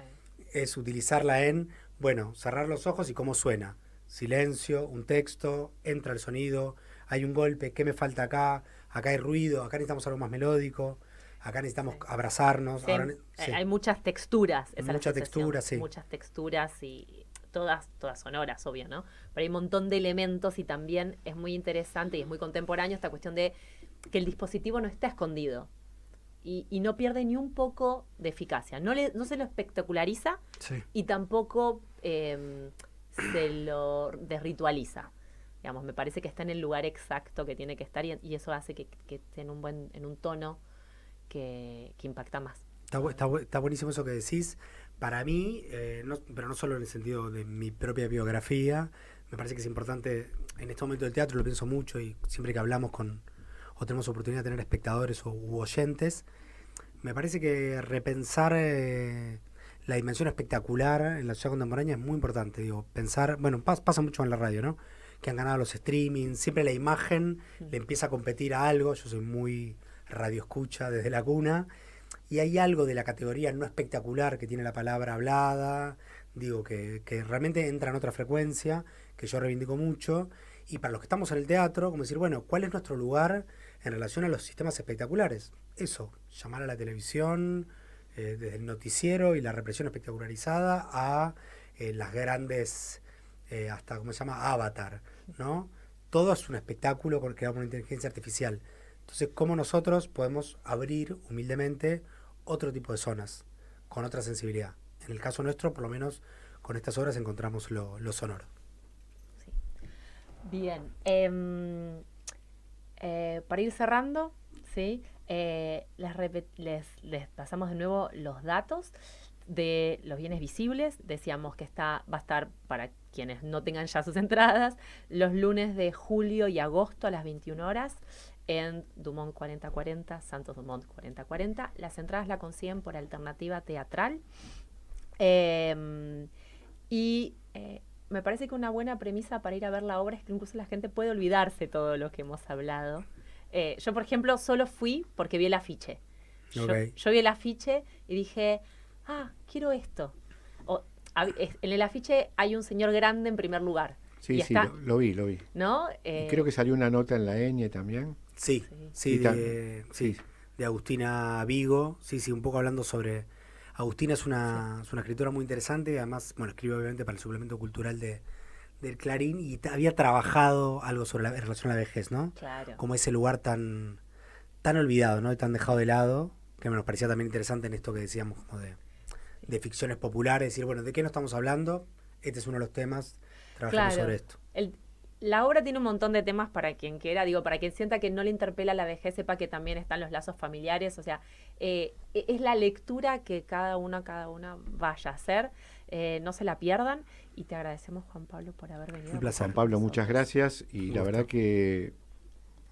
es utilizarla en, bueno, cerrar los ojos y cómo suena. Silencio, un texto, entra el sonido, hay un golpe, ¿qué me falta acá? Acá hay ruido, acá necesitamos algo más melódico, acá necesitamos abrazarnos. Sí. Ahora, Hay muchas texturas. Muchas texturas, sí. Muchas texturas y todas sonoras, obvio, ¿no? Pero hay un montón de elementos, y también es muy interesante y es muy contemporáneo esta cuestión de que el dispositivo no está escondido. Y no pierde ni un poco de eficacia. No se lo espectaculariza, sí. Y tampoco se lo desritualiza. Digamos, me parece que está en el lugar exacto que tiene que estar, y eso hace que esté en un tono que impacta más. Está buenísimo eso que decís. Para mí, pero no solo en el sentido de mi propia biografía, me parece que es importante, en este momento del teatro lo pienso mucho, y siempre que hablamos o tenemos oportunidad de tener espectadores u oyentes, me parece que repensar la dimensión espectacular en la sociedad contemporánea es muy importante. Pensar, bueno, pasa mucho en la radio, ¿no? Que han ganado los streamings, siempre la imagen le empieza a competir a algo. Yo soy muy radioescucha desde la cuna, y hay algo de la categoría no espectacular que tiene la palabra hablada, que realmente entra en otra frecuencia, que yo reivindico mucho. Y para los que estamos en el teatro, como decir, bueno, ¿cuál es nuestro lugar en relación a los sistemas espectaculares? Eso, llamar a la televisión, desde el noticiero y la represión espectacularizada, a las grandes hasta, ¿cómo se llama? Avatar, ¿no? Todo es un espectáculo creado por inteligencia artificial. Entonces, ¿cómo nosotros podemos abrir humildemente otro tipo de zonas con otra sensibilidad? En el caso nuestro, por lo menos, con estas obras encontramos lo sonoro. Sí. Bien. Para ir cerrando, ¿sí? Les pasamos de nuevo los datos de los bienes visibles. Decíamos que va a estar, para quienes no tengan ya sus entradas, los lunes de julio y agosto a las 21 horas en Dumont 4040, Santos Dumont 4040. Las entradas la consiguen por Alternativa Teatral. Me parece que una buena premisa para ir a ver la obra es que incluso la gente puede olvidarse todo lo que hemos hablado. Yo, por ejemplo, solo fui porque vi el afiche. Okay. Yo vi el afiche y dije, quiero esto. En el afiche hay un señor grande en primer lugar. Sí, y sí, está, lo vi. ¿no? Y creo que salió una nota en la Ñ también. Sí, de Agustina Vigo. Sí, un poco hablando sobre... Agustina es una escritora muy interesante, además, bueno, escribe obviamente para el suplemento cultural del Clarín y había trabajado algo sobre en relación a la vejez, ¿no? Claro. Como ese lugar tan olvidado, ¿no? Y tan dejado de lado, que nos parecía también interesante en esto que decíamos como de ficciones populares, decir, bueno, ¿de qué no estamos hablando? Este es uno de los temas, trabajamos sobre esto. La obra tiene un montón de temas para quien quiera, para quien sienta que no le interpela la vejez, sepa que también están los lazos familiares, o sea, es la lectura que cada una vaya a hacer, no se la pierdan, y te agradecemos, Juan Pablo, por haber venido. Un placer. Juan Pablo, muchas gracias, y la verdad que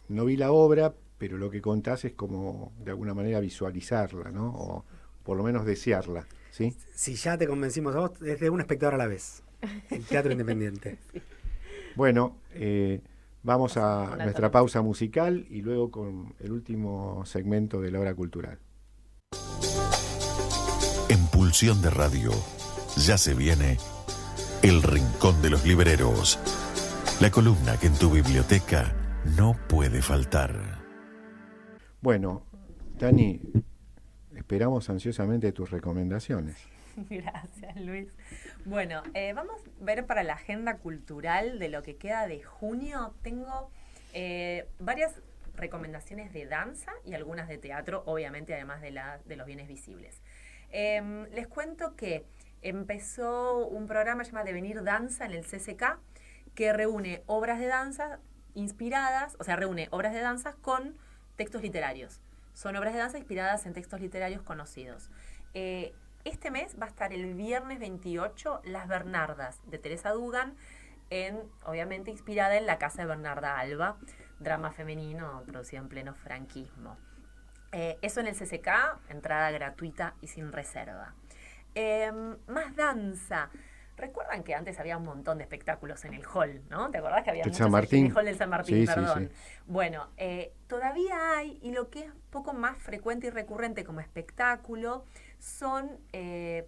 no vi la obra, pero lo que contás es como, de alguna manera, visualizarla, ¿no? O por lo menos desearla, ¿sí? Si ya te convencimos a vos, es de un espectador a la vez, el teatro independiente. Sí. Bueno, vamos a nuestra pausa musical y luego con el último segmento de la hora cultural. En Pulsión de Radio, ya se viene El Rincón de los Libreros, la columna que en tu biblioteca no puede faltar. Bueno, Dani, esperamos ansiosamente tus recomendaciones. Gracias, Luis. Bueno, vamos a ver para la agenda cultural de lo que queda de junio. Tengo varias recomendaciones de danza y algunas de teatro, obviamente, además de los bienes visibles. Les cuento que empezó un programa llamado Devenir Danza en el CCK, que reúne obras de danza inspiradas, o sea, reúne obras de danza con textos literarios. Son obras de danza inspiradas en textos literarios conocidos. Este mes va a estar el viernes 28 Las Bernardas, de Teresa Dugan, obviamente inspirada en La Casa de Bernarda Alba, drama femenino producido en pleno franquismo. Eso en el CCK, entrada gratuita y sin reserva. Más danza. Recuerdan que antes había un montón de espectáculos en el hall, ¿no? ¿Te acordás que había muchos en el hall del San Martín? Sí, perdón. Sí. Bueno, todavía hay, y lo que es un poco más frecuente y recurrente como espectáculo son,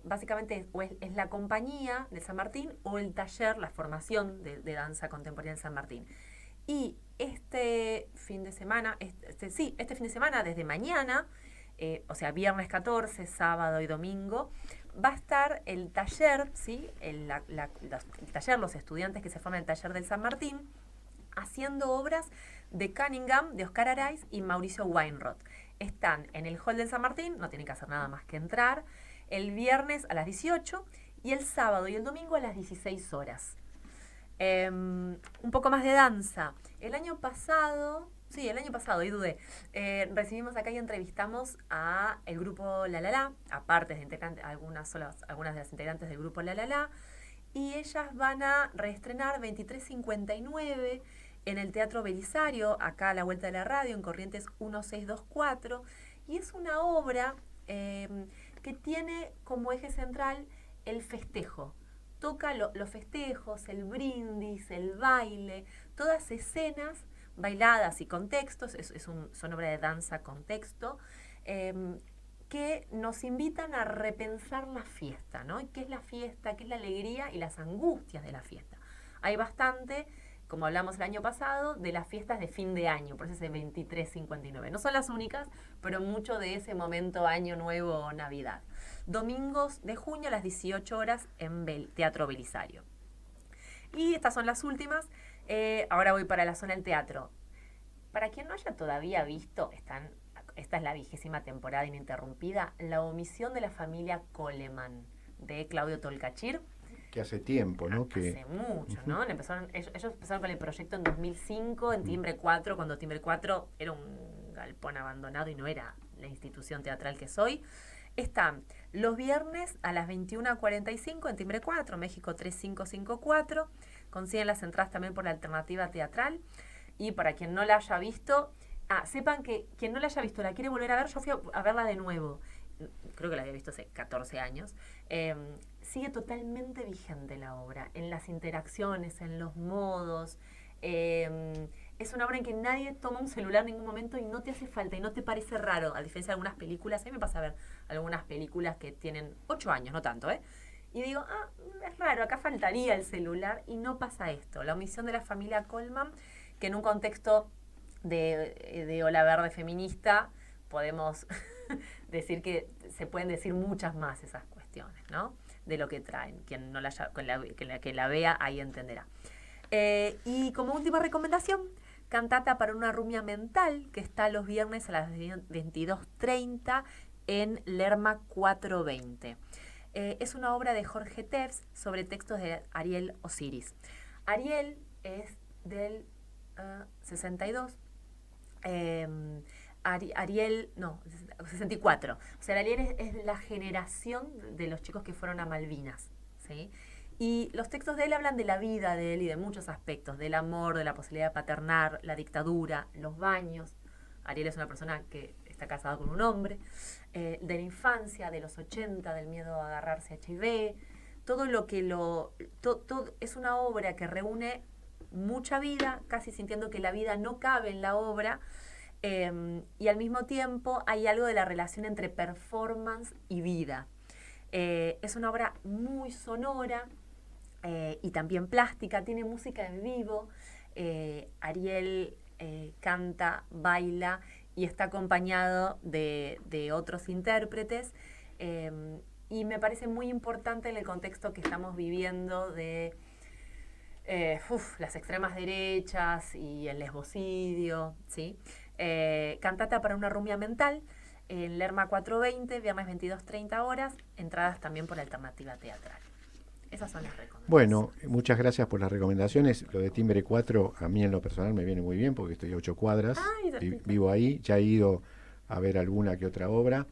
básicamente, es la compañía de San Martín o el taller, la formación de danza contemporánea de San Martín. Y este fin de semana, este fin de semana, desde mañana, o sea, viernes 14, sábado y domingo, va a estar el taller, ¿sí? El taller, los estudiantes que se forman en el taller del San Martín, haciendo obras de Cunningham, de Oscar Araiz y Mauricio Weinroth. Están en el hall del San Martín, no tienen que hacer nada más que entrar, el viernes a las 18 y el sábado y el domingo a las 16 horas. Un poco más de danza. El año pasado, y dudé, recibimos acá y entrevistamos a el grupo La La La, aparte de integrantes, algunas de las integrantes del grupo La La La, y ellas van a reestrenar 2359 en el Teatro Belisario, acá a la vuelta de la radio, en Corrientes 1624, y es una obra que tiene como eje central el festejo. Toca los festejos, el brindis, el baile, todas escenas bailadas y contextos, son obras de danza con texto, que nos invitan a repensar la fiesta, ¿no? ¿Qué es la fiesta? ¿Qué es la alegría y las angustias de la fiesta? Hay bastante, como hablamos el año pasado, de las fiestas de fin de año, por eso es el 2359. No son las únicas, pero mucho de ese momento Año Nuevo o Navidad. Domingos de junio a las 18 horas en Teatro Belisario. Y estas son las últimas. Ahora voy para la zona del teatro. Para quien no haya todavía visto, esta es la 20ª temporada ininterrumpida, La omisión de la familia Coleman, de Claudio Tolcachir. Que hace tiempo, ¿no? Hace mucho, ¿no? Ellos empezaron con el proyecto en 2005, en Timbre 4, cuando Timbre 4 era un galpón abandonado y no era la institución teatral que soy. Están los viernes a las 21:45 en Timbre 4, México 3554. Consiguen las entradas también por la alternativa teatral. Y para quien no la haya visto, sepan que quien no la haya visto, la quiere volver a ver, yo fui a verla de nuevo. Creo que la había visto hace 14 años. Sigue totalmente vigente la obra, en las interacciones, en los modos. Es una obra en que nadie toma un celular en ningún momento y no te hace falta y no te parece raro, a diferencia de algunas películas. A mí me pasa a ver algunas películas que tienen 8 años, no tanto, y digo, es raro, acá faltaría el celular, y no pasa esto. La omisión de la familia Coleman, que en un contexto de ola verde feminista podemos decir que se pueden decir muchas más esas cuestiones, ¿no? De lo que traen. Quien no que la vea ahí entenderá. Y como última recomendación, Cantata para una rumia mental, que está los viernes a las 22:30 en Lerma 420. Es una obra de Jorge Tefts sobre textos de Ariel Osiris. Ariel es del 62. Ariel, no, 64. O sea, Ariel es la generación de los chicos que fueron a Malvinas, ¿sí? Y los textos de él hablan de la vida de él y de muchos aspectos, del amor, de la posibilidad de paternar, la dictadura, los baños. Ariel es una persona que está casado con un hombre, de la infancia, de los 80, del miedo a agarrarse a HIV, todo lo que todo es una obra que reúne mucha vida, casi sintiendo que la vida no cabe en la obra, y al mismo tiempo hay algo de la relación entre performance y vida. Es una obra muy sonora y también plástica, tiene música en vivo. Ariel canta, baila y está acompañado de otros intérpretes, y me parece muy importante en el contexto que estamos viviendo de las extremas derechas y el lesbocidio, ¿sí? Cantata para una rumia mental en Lerma 420, viernes 22:30 horas, entradas también por alternativa teatral. Esas son las recomendaciones. Bueno, muchas gracias por las recomendaciones. Lo de Timbre 4 a mí en lo personal me viene muy bien porque estoy a 8 cuadras, vivo ahí, ya he ido a ver alguna que otra obra,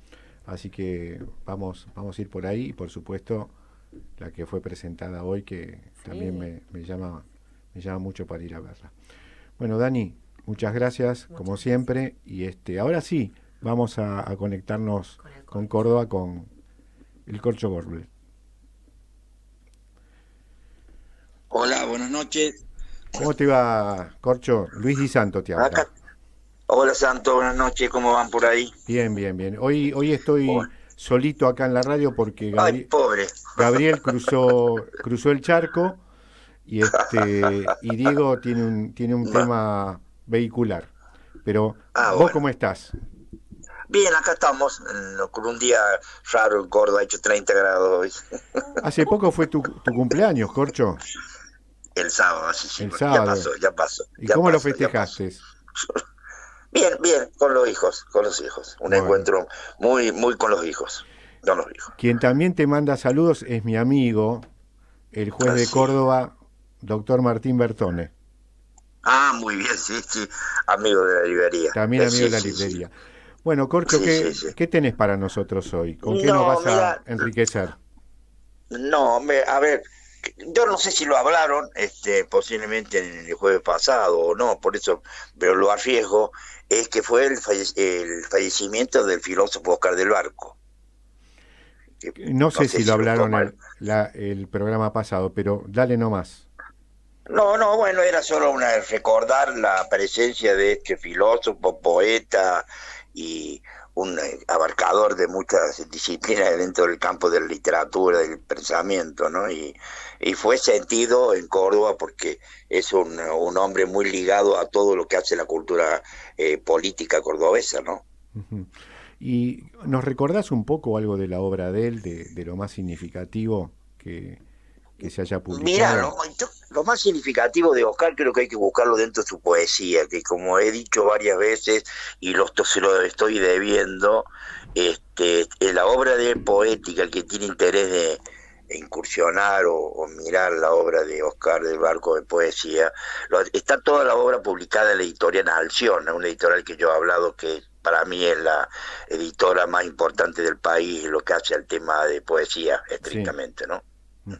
así que vamos a ir por ahí, y por supuesto la que fue presentada hoy, que también me llama mucho para ir a verla. Bueno, Dani, muchas gracias, como siempre, y ahora sí vamos a conectarnos con Córdoba, con el Corcho Gorbel. Hola, buenas noches. ¿Cómo te va, Corcho? Luis Di Santo te habla. Hola, Santo, buenas noches, ¿cómo van por ahí? Bien, bien, bien. Hoy estoy solito acá en la radio porque pobre. Gabriel cruzó el charco y y Diego tiene un tema vehicular. Pero ¿vos bueno. cómo estás? Bien, acá estamos, con un día raro en Córdoba, ha hecho 30 grados hoy. Hace poco fue tu cumpleaños, Corcho. El sábado, sí. El sábado. Ya pasó. ¿Y cómo lo festejaste? Bien, con los hijos. Un encuentro muy, muy con los hijos. Quien también te manda saludos es mi amigo, el juez de Córdoba, doctor Martín Bertone. Muy bien, sí, amigo de la librería. También amigo de la librería. Bueno, Corcho, ¿qué tenés para nosotros hoy? ¿Con qué nos vas a enriquecer? A ver, yo no sé si lo hablaron posiblemente en el jueves pasado o no, por eso, pero lo arriesgo, es que fue el fallecimiento del filósofo Oscar del Barco. No sé si lo hablaron el programa pasado, pero dale nomás. Bueno, era solo recordar la presencia de este filósofo, poeta y un abarcador de muchas disciplinas dentro del campo de la literatura, del pensamiento, ¿no? Y fue sentido en Córdoba porque es un hombre muy ligado a todo lo que hace la cultura política cordobesa, ¿no? Uh-huh. ¿Y nos recordás un poco algo de la obra de él, de lo más significativo que se haya publicado? Mira, lo más significativo de Oscar creo que hay que buscarlo dentro de su poesía, que como he dicho varias veces y se lo estoy debiendo, la obra de poética, el que tiene interés de incursionar o mirar la obra de Oscar del Barco de Poesía, está toda la obra publicada en la editorial Alción, una editorial que yo he hablado que para mí es la editora más importante del país, lo que hace al tema de poesía estrictamente, ¿no? Uh-huh.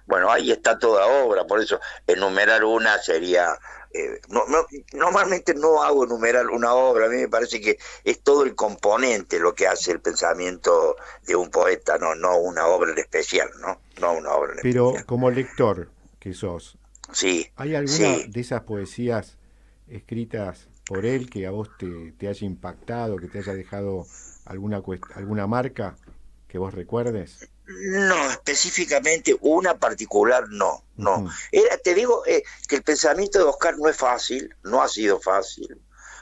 Bueno, ahí está toda obra, por eso enumerar una sería... normalmente no hago enumerar una obra, a mí me parece que es todo el componente lo que hace el pensamiento de un poeta, no una obra en especial, no una obra en Pero especial. Como lector que sos, sí, ¿hay alguna de esas poesías escritas por él que a vos te haya impactado, que te haya dejado alguna marca que vos recuerdes? No, específicamente una particular no. Uh-huh. Te digo que el pensamiento de Oscar no es fácil, no ha sido fácil,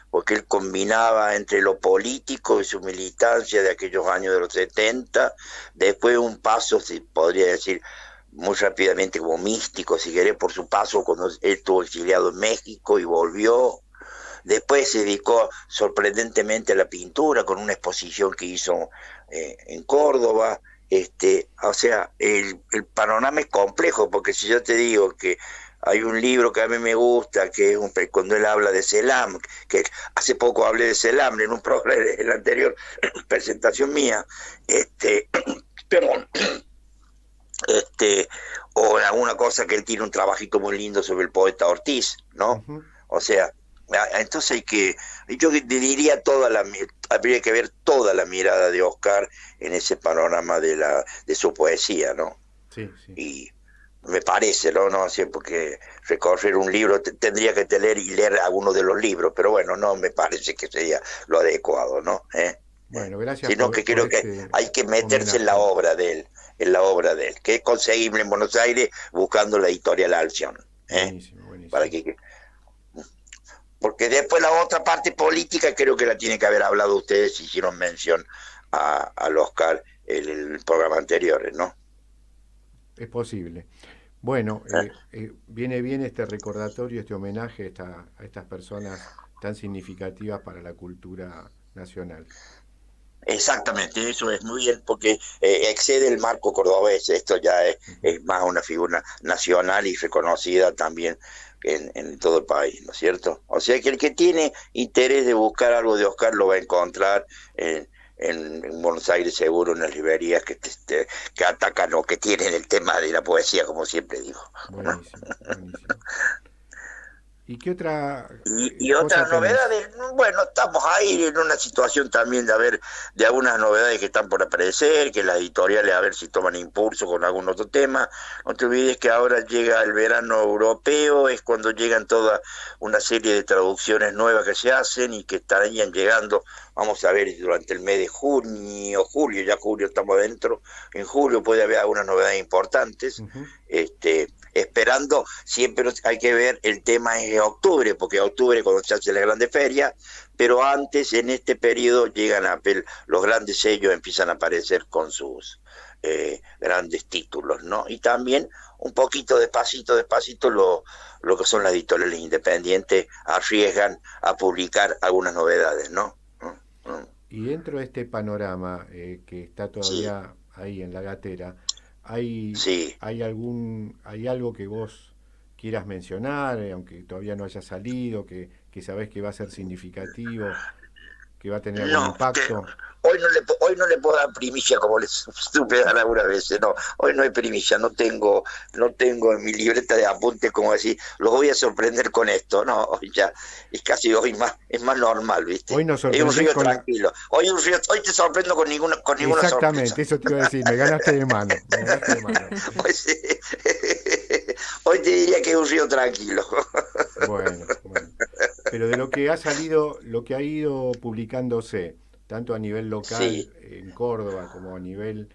porque él combinaba entre lo político y su militancia de aquellos años de los 70, después un paso, se podría decir, muy rápidamente como místico, si querés, por su paso cuando él estuvo exiliado en México y volvió. Después se dedicó sorprendentemente a la pintura con una exposición que hizo en Córdoba. O sea, el panorama es complejo, porque si yo te digo que hay un libro que a mí me gusta, que es cuando él habla de Selam, que hace poco hablé de Selam en un programa, en la anterior presentación mía, perdón, o en alguna cosa que él tiene un trabajito muy lindo sobre el poeta Ortiz, ¿no? Uh-huh. O sea, entonces yo diría habría que ver toda la mirada de Oscar en ese panorama de su poesía, ¿no? Sí. Y me parece, ¿no? Así, porque recorrer un libro tendría que leer alguno de los libros, pero bueno, no me parece que sería lo adecuado, ¿no? Bueno, gracias. Sino que creo que hay que meterse en la obra de él, que es conseguible en Buenos Aires buscando la editorial Alción. Buenísimo. Para que porque después la otra parte política creo que la tiene que haber hablado ustedes, hicieron mención al Oscar en el programa anterior, ¿no? Es posible. Bueno, viene bien este recordatorio, este homenaje a estas personas tan significativas para la cultura nacional. Exactamente, eso es muy bien, porque excede el marco cordobés, esto ya es más una figura nacional y reconocida también en todo el país, ¿no es cierto? O sea que el que tiene interés de buscar algo de Oscar lo va a encontrar en Buenos Aires, seguro, en las librerías que atacan o que tienen el tema de la poesía, como siempre digo. Buenísimo. ¿Y qué otra? Y otras novedades, bueno, estamos ahí en una situación también de algunas novedades que están por aparecer, que las editoriales a ver si toman impulso con algún otro tema. No te olvides que ahora llega el verano europeo, es cuando llegan toda una serie de traducciones nuevas que se hacen y que estarían llegando, vamos a ver, durante el mes de junio, julio, ya julio estamos adentro, en julio puede haber algunas novedades importantes. Uh-huh. Esperando, siempre hay que ver, el tema es octubre, porque octubre es cuando se hace la grande feria, pero antes, en este periodo, llegan los grandes sellos, empiezan a aparecer con sus grandes títulos, ¿no? Y también, un poquito despacito, lo que son las editoriales independientes arriesgan a publicar algunas novedades, ¿no? Y dentro de este panorama que está todavía ahí en la gatera, ¿hay algo que vos quieras mencionar, aunque todavía no haya salido, que sabés que va a ser significativo, que va a tener algún impacto? Hoy no le puedo dar primicia, como les supe dar algunas veces, no, hoy no hay primicia, no tengo en mi libreta de apuntes como decir, los voy a sorprender con esto, no, hoy ya es casi es más normal, ¿viste? Hoy nos es un río tranquilo, hoy te sorprendo con ninguna Exactamente, sorpresa. Eso te iba a decir, me ganaste de mano. Hoy te diría que es un río tranquilo. Bueno, pero de lo que ha salido, lo que ha ido publicándose, tanto a nivel local en Córdoba como a nivel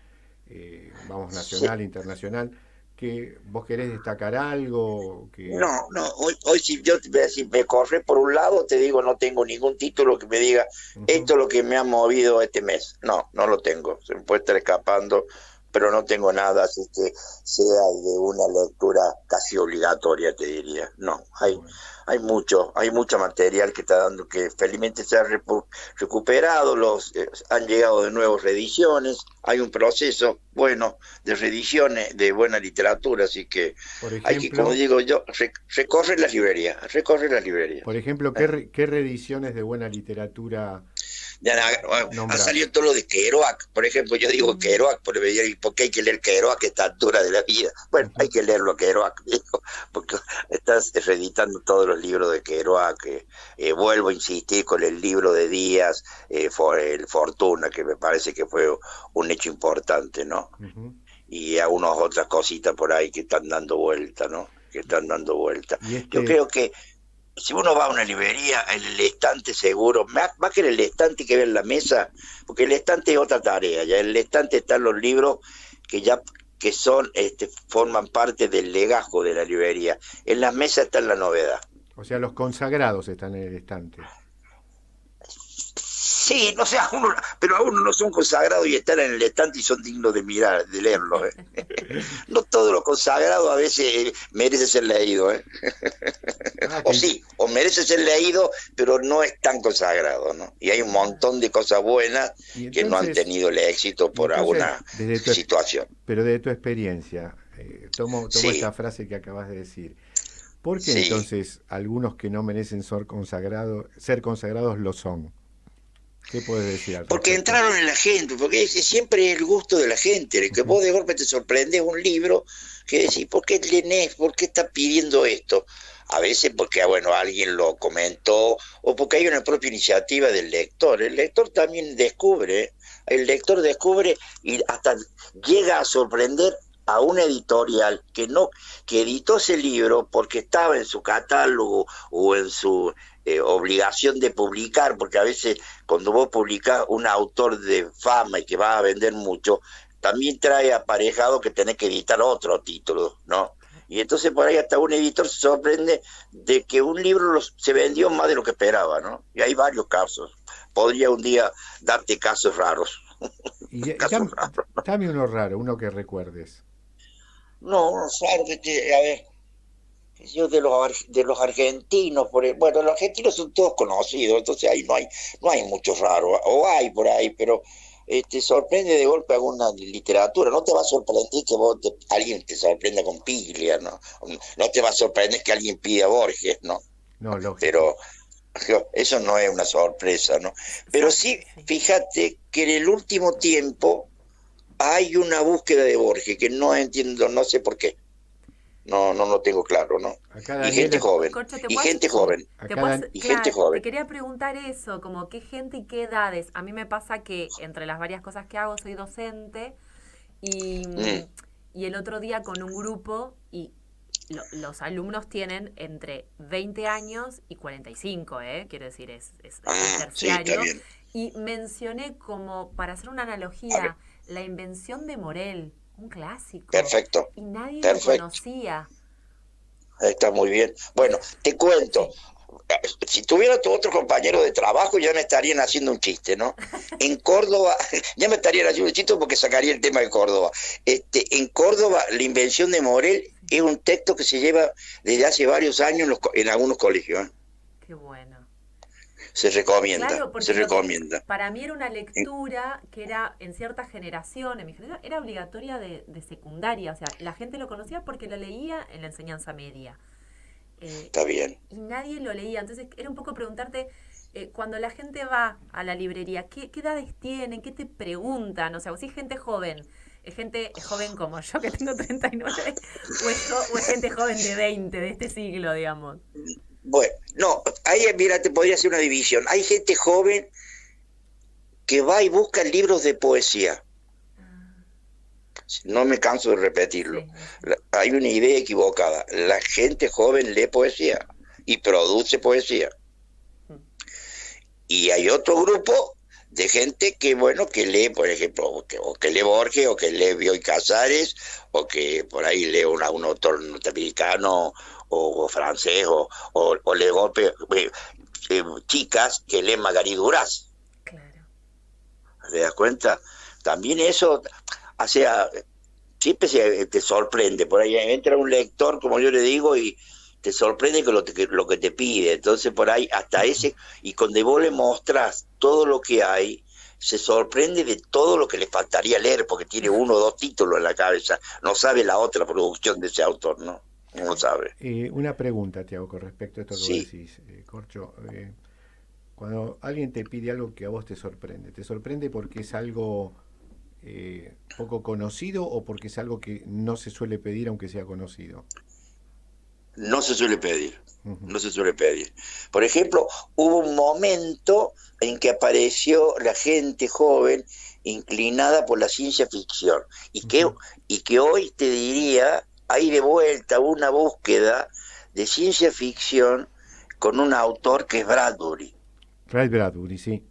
nacional, internacional, que vos querés destacar algo que... No, hoy si yo te voy a decir, me corre por un lado, te digo, no tengo ningún título que me diga esto es lo que me ha movido este mes, no lo tengo, se me puede estar escapando pero no tengo nada así que sea de una lectura casi obligatoria, te diría. No, hay mucho material que está dando, que felizmente se ha recuperado, han llegado de nuevo reediciones, hay un proceso bueno de reediciones de buena literatura, así que Por ejemplo, hay que, como digo yo, recorre la librería. Por ejemplo, ¿qué reediciones de buena literatura Ha salido todo lo de Kerouac, por ejemplo. Yo digo Kerouac, porque hay que leer Kerouac a esta altura de la vida. Bueno, hay que leerlo a Kerouac, digo, porque estás reeditando todos los libros de Kerouac. Vuelvo a insistir con el libro de Díaz, el Fortuna, que me parece que fue un hecho importante, ¿no? Uh-huh. Y a unas otras cositas por ahí que están dando vuelta, ¿no? Yo creo que si uno va a una librería, en el estante seguro, más que en el estante que ve en la mesa, porque el estante es otra tarea, ya en el estante están los libros que son forman parte del legajo de la librería. En las mesas está la novedad. O sea, los consagrados están en el estante. Sí, no sé, pero a uno no son consagrados y están en el estante y son dignos de mirar, de leerlos. No todo lo consagrado a veces merece ser leído. O merece ser leído, pero no es tan consagrado, ¿no? Y hay un montón de cosas buenas que no han tenido el éxito por alguna situación. Pero de tu experiencia, tomo Sí. esta frase que acabas de decir. ¿Por qué Sí. entonces algunos que no merecen ser consagrados lo son? ¿Qué puedes decir al Porque respecto? entraron en la gente, porque siempre es el gusto de la gente, que vos de golpe te sorprendes un libro que decís, ¿por qué lees? ¿Por qué estás pidiendo esto? A veces porque, bueno, alguien lo comentó, o porque hay una propia iniciativa del lector. El lector también descubre, y hasta llega a sorprender a una editorial que editó ese libro porque estaba en su catálogo o en su obligación de publicar, porque a veces cuando vos publicás un autor de fama y que va a vender mucho, también trae aparejado que tenés que editar otro título, ¿no? Y entonces por ahí hasta un editor se sorprende de que un libro se vendió más de lo que esperaba, ¿no? Y hay varios casos. Podría un día darte casos raros. Dame uno raro, uno que recuerdes. No, claro a ver, yo de los argentinos, bueno, los argentinos son todos conocidos, entonces ahí no hay muchos raros, o hay por ahí, pero te sorprende de golpe alguna literatura. No te va a sorprender que alguien te sorprenda con Piglia, ¿no? No te va a sorprender que alguien pida Borges, ¿no? No, lógico. Pero eso no es una sorpresa, ¿no? Pero sí, fíjate que en el último tiempo hay una búsqueda de Borges que no entiendo, no sé por qué. No lo tengo claro, ¿no? Y gente joven. Corcho, Y gente joven. Te quería preguntar eso, como qué gente y qué edades. A mí me pasa que entre las varias cosas que hago soy docente y el otro día con un grupo y los alumnos tienen entre 20 años y 45, quiero decir, es terciario. Sí, y mencioné como, para hacer una analogía, la invención de Morel, un clásico. Perfecto. Y nadie lo conocía. Está muy bien. Bueno, te cuento. Si tuviera otro compañero de trabajo ya me estarían haciendo un chiste, ¿no? En Córdoba, ya me estarían haciendo un chiste porque sacaría el tema de Córdoba. En Córdoba, la invención de Morel es un texto que se lleva desde hace varios años en algunos colegios. Qué bueno. Se recomienda, claro, se recomienda. Para mí era una lectura que era, en cierta generación, en mi generación, era obligatoria de secundaria. O sea, la gente lo conocía porque lo leía en la enseñanza media. Está bien. Y nadie lo leía. Entonces, era un poco preguntarte, cuando la gente va a la librería, ¿qué edades tienen? ¿Qué te preguntan? O sea, si es gente joven, ¿es gente joven como yo, que tengo 39? ¿O es gente joven de 20, de este siglo, digamos? Bueno, no, ahí mira, te podría hacer una división. Hay gente joven que va y busca libros de poesía. No me canso de repetirlo. Sí. Hay una idea equivocada. La gente joven lee poesía y produce poesía. Y hay otro grupo de gente que, bueno, que lee, por ejemplo, o que lee Borges, o que lee Bioy Casares, o que por ahí lee un autor norteamericano o francés, o lee golpe, chicas que leen Marguerite Duras. Claro. ¿Te das cuenta? También eso, O sea, siempre te sorprende. Por ahí entra un lector, como yo le digo, y te sorprende con lo que te pide. Entonces, por ahí, hasta ese, y cuando vos le mostrás todo lo que hay, se sorprende de todo lo que le faltaría leer, porque tiene 1 o 2 títulos en la cabeza. No sabe la otra producción de ese autor, ¿no? No lo sabe. Una pregunta te hago con respecto a esto que Sí. vos decís, Corcho. Cuando alguien te pide algo que a vos te sorprende porque es algo poco conocido o porque es algo que no se suele pedir aunque sea conocido? No se suele pedir, Ujú. no se suele pedir. Por ejemplo, hubo un momento en que apareció la gente joven inclinada por la ciencia ficción Ujú. y que hoy te diría, hay de vuelta una búsqueda de ciencia ficción con un autor que es Bradbury. Ray Bradbury, sí.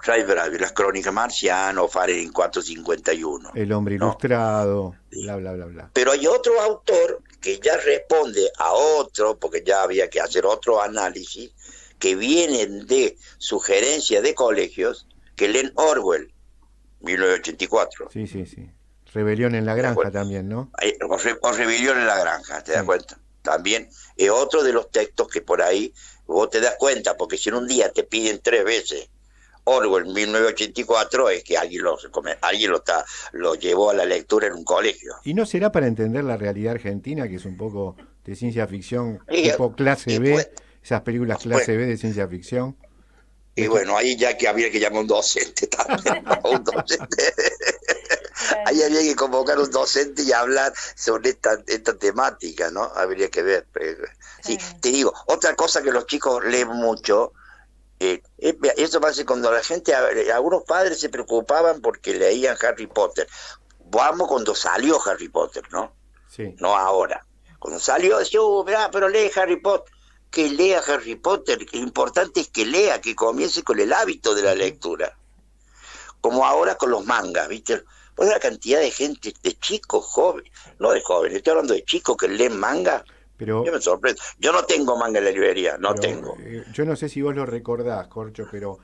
Ray Bradbury, las crónicas marcianas, Fahrenheit 451, El hombre ¿no? ilustrado, bla, bla, bla, bla. Pero hay otro autor que ya responde a otro, porque ya había que hacer otro análisis, que vienen de sugerencias de colegios, que leen Orwell, 1984. Sí, sí, sí. Rebelión en la ¿Te das granja cuenta? también, ¿no? O Rebelión en la granja, ¿te das Sí. cuenta? También es otro de los textos que por ahí vos te das cuenta, porque si en un día te piden 3 veces Orwell 1984, es que alguien lo llevó a la lectura en un colegio. ¿Y no será para entender la realidad argentina, que es un poco de ciencia ficción, Y, tipo clase y B, pues, esas películas bueno, clase B de ciencia ficción? y ¿De qué? bueno, ahí ya que había que llamar a un docente también, ¿no? Un docente. Ahí había que convocar a un docente y hablar sobre esta temática, ¿no? Habría que ver. Sí, te digo, otra cosa que los chicos leen mucho, eso pasa cuando la gente, algunos padres se preocupaban porque leían Harry Potter. Vamos cuando salió Harry Potter, ¿no? Sí. No ahora. Cuando salió, decía, mirá, pero lee Harry Potter. Que lea Harry Potter, lo importante es que lea, que comience con el hábito de la lectura. Como ahora con los mangas, ¿viste? Pues la cantidad de gente, de chicos jóvenes, no de jóvenes, estoy hablando de chicos que leen manga, Pero, yo me sorprendo. Yo no tengo manga en la librería, no tengo. yo no sé si vos lo recordás, Corcho, pero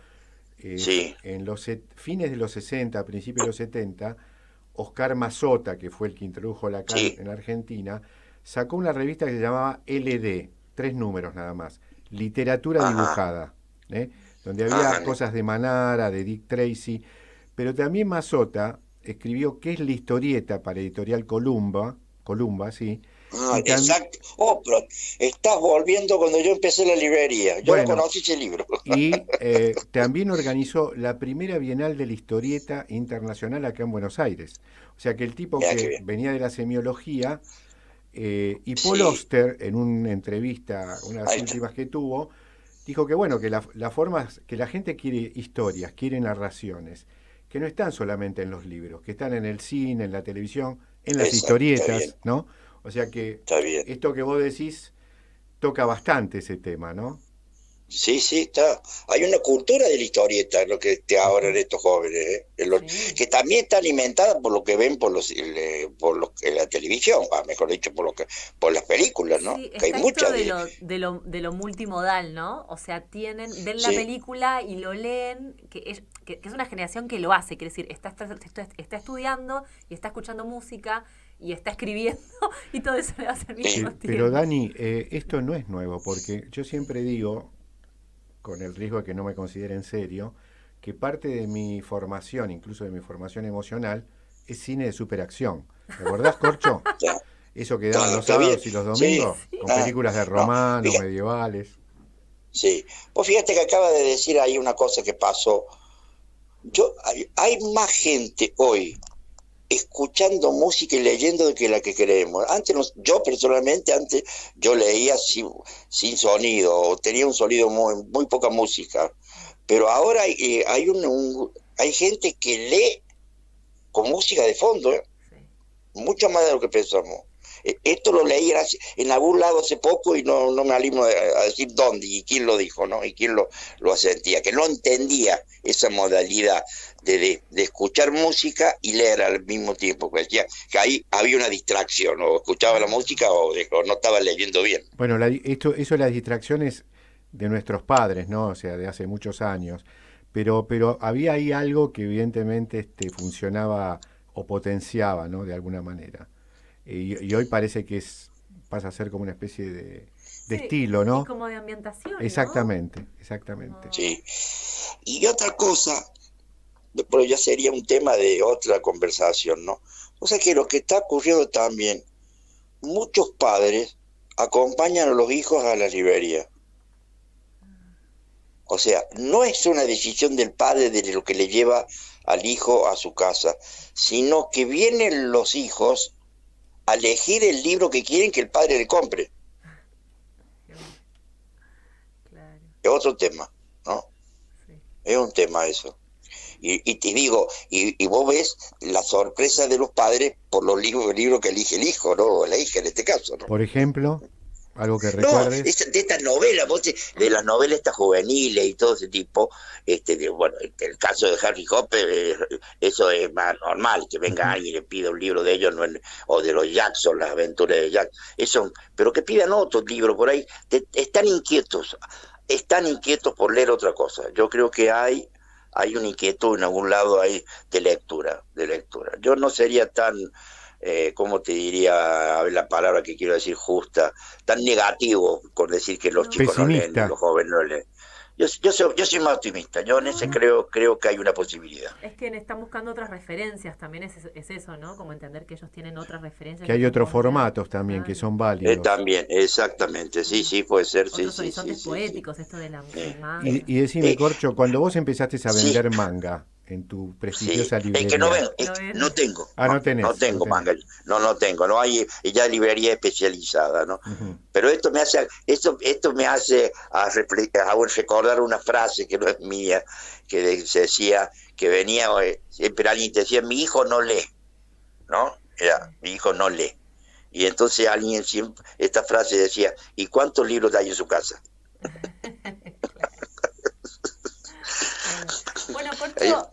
Sí, en los fines de los 60, principios de los 70, Oscar Mazota, que fue el que introdujo acá sí, en Argentina, sacó una revista que se llamaba LD, 3 números nada más, Literatura ajá, Dibujada, ¿eh? Donde había ajá, cosas de Manara, de Dick Tracy, pero también Mazota escribió qué es la historieta para Editorial Columba, sí, y también, exacto. Oh, pero estás volviendo cuando yo empecé la librería. Yo no bueno, conocí ese libro. y también organizó la primera Bienal de la Historieta Internacional acá en Buenos Aires. O sea que el tipo Mira qué que bien. venía de la semiología, y Paul Sí, Oster, en una entrevista, una de las ahí está. últimas que tuvo, dijo que bueno, que la forma, que la gente quiere historias, quiere narraciones, que no están solamente en los libros, que están en el cine, en la televisión, en las Exacto, está bien, historietas, ¿no? O sea que está bien. esto que vos decís toca bastante ese tema, ¿no? Sí, sí, está. Hay una cultura de la historieta, lo que te ahora en Ujú. estos jóvenes, Sí. que también está alimentada por lo que ven en la televisión, mejor dicho, por las películas, ¿no? Sí, Que hay está esto muchas de de, lo multimodal, ¿no? O sea, ven la sí, película y lo leen, que es una generación que lo hace, quiere decir, está estudiando y está escuchando música y está escribiendo y todo eso le hace al sí, mismo Pero tiempo. Dani, esto no es nuevo, porque yo siempre digo, con el riesgo de que no me consideren serio, que parte de mi formación, incluso de mi formación emocional, es cine de superacción. ¿Te acordás, Corcho? está, Eso que daban está, los qué bien, sábados y los sí, domingos, con ah, películas de no, romanos, fíjate, medievales. sí. Pues fíjate que acaba de decir ahí una cosa que pasó. Hay más gente hoy escuchando música y leyendo de que la que creemos. Antes, yo personalmente, antes yo leía sin sonido, o tenía un sonido muy poca música, pero ahora hay gente que lee con música de fondo, Sí. mucho más de lo que pensamos. Esto lo leí en algún lado hace poco y no me animo a decir dónde y quién lo dijo, ¿no? Y quién lo asentía, que no entendía esa modalidad de escuchar música y leer al mismo tiempo, que decía que ahí había una distracción, o escuchaba la Ah, música o no estaba leyendo bien. Bueno, eso de las distracciones de nuestros padres, ¿no? O sea, de hace muchos años. Pero había ahí algo que evidentemente funcionaba o potenciaba, ¿no? De alguna manera. Y hoy parece que pasa a ser como una especie de estilo, ¿no? Y como de ambientación, exactamente, ¿no? Exactamente. Sí. Y otra cosa, pero ya sería un tema de otra conversación, ¿no? O sea que lo que está ocurriendo también, muchos padres acompañan a los hijos a la librería. O sea, no es una decisión del padre de lo que le lleva al hijo a su casa, sino que vienen los hijos a elegir el libro que quieren que el padre le compre. Claro. Es otro tema, ¿no? Sí. Es un tema eso. Y te digo, y vos ves la sorpresa de los padres por los libros que elige el hijo, ¿no? O la hija en este caso, ¿no? Por ejemplo, algo que No, recuerdes. de estas novelas, de las novelas estas juveniles y todo ese tipo, bueno, el caso de Harry Potter, eso es más normal, que venga alguien y le pida un libro de ellos, o de los Jackson, las aventuras de Jackson, eso, pero que pidan otro libro por ahí, están inquietos por leer otra cosa. Yo creo que hay una inquietud en algún lado ahí de lectura. Yo no sería tan, ¿cómo te diría la palabra que quiero decir justa? Tan negativo por decir que los chicos pesimista. No leen, los jóvenes no leen. Yo soy más optimista. Yo en ese creo que hay una posibilidad. Es que están buscando otras referencias, también es eso, ¿no? Como entender que ellos tienen otras referencias. Que hay otros formatos también que son válidos. También, exactamente, sí, puede ser. Otros sí, horizontes sí, poéticos, sí. Esto de la manga. Y decime, Corcho, cuando vos empezaste a vender manga en tu prestigiosa librería. Es que no tengo. No tenés. No tengo manga. No tengo. No hay ya librería especializada, ¿no? Uh-huh. Pero esto me hace recordar una frase que no es mía, que se decía que venía, siempre alguien te decía, mi hijo no lee, ¿no? Mi hijo no lee. Y entonces alguien siempre, esta frase decía, ¿y cuántos libros hay en su casa? Bueno, Corcho,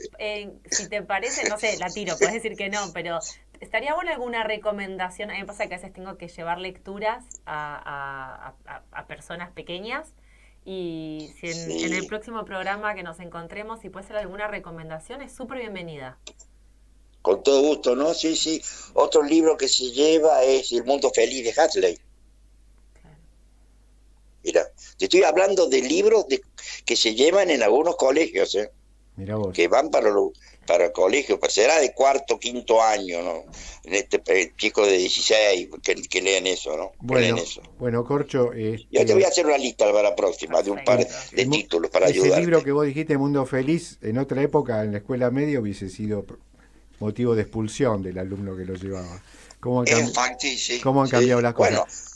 si te parece, no sé, la tiro, puedes decir que no, pero estaría buena alguna recomendación. A mí me pasa que a veces tengo que llevar lecturas a personas pequeñas, y si en el próximo programa que nos encontremos, si puede ser alguna recomendación, es súper bienvenida. Con todo gusto, ¿no? Sí. Otro libro que se lleva es El mundo feliz de Huxley. Mira, te estoy hablando de libros que se llevan en algunos colegios, Mirá vos. Que van para el colegio, pues será de cuarto, quinto año, ¿no? Chicos de 16 que leen eso, ¿no? Bueno, Corcho. Yo te voy a hacer una lista para la próxima de un par de títulos para ayudarte. Ese libro que vos dijiste, Mundo Feliz, en otra época, en la escuela media, hubiese sido motivo de expulsión del alumno que lo llevaba. ¿Cómo han cambiado las cosas?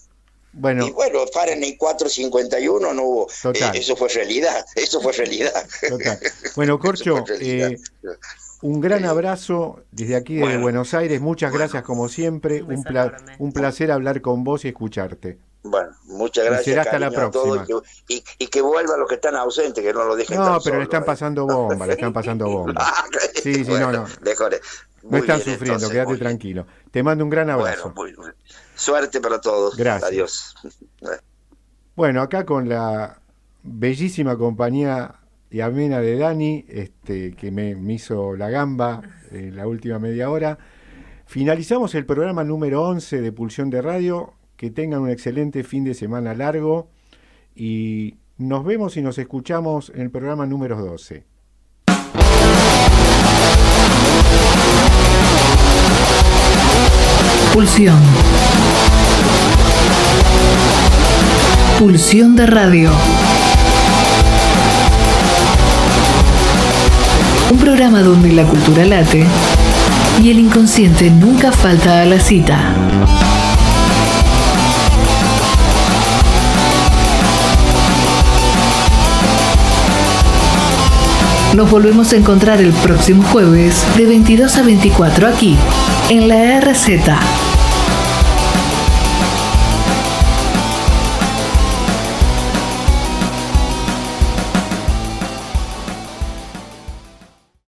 Bueno, y bueno, Fahrenheit 451 no hubo. Eso fue realidad. Total. Bueno, Corcho, un gran abrazo desde aquí, desde Buenos Aires. Muchas gracias como siempre. Un placer hablar con vos y escucharte. Bueno, muchas gracias. Y será hasta la próxima. Y que vuelvan los que están ausentes, que no los dejen. No, pero le están pasando bomba, Sí, no. No están sufriendo, entonces, quédate tranquilo. Te mando un gran abrazo. Bueno, suerte para todos. Gracias. Adiós. Bueno, acá con la bellísima compañía y amena de Dani, que me hizo la gamba en la última media hora. Finalizamos el programa número 11 de Pulsión de Radio. Que tengan un excelente fin de semana largo y nos vemos y nos escuchamos en el programa número 12. Pulsión de Radio. Un programa donde la cultura late y el inconsciente nunca falta a la cita. Nos volvemos a encontrar el próximo jueves de 22 a 24 aquí, en la RZ.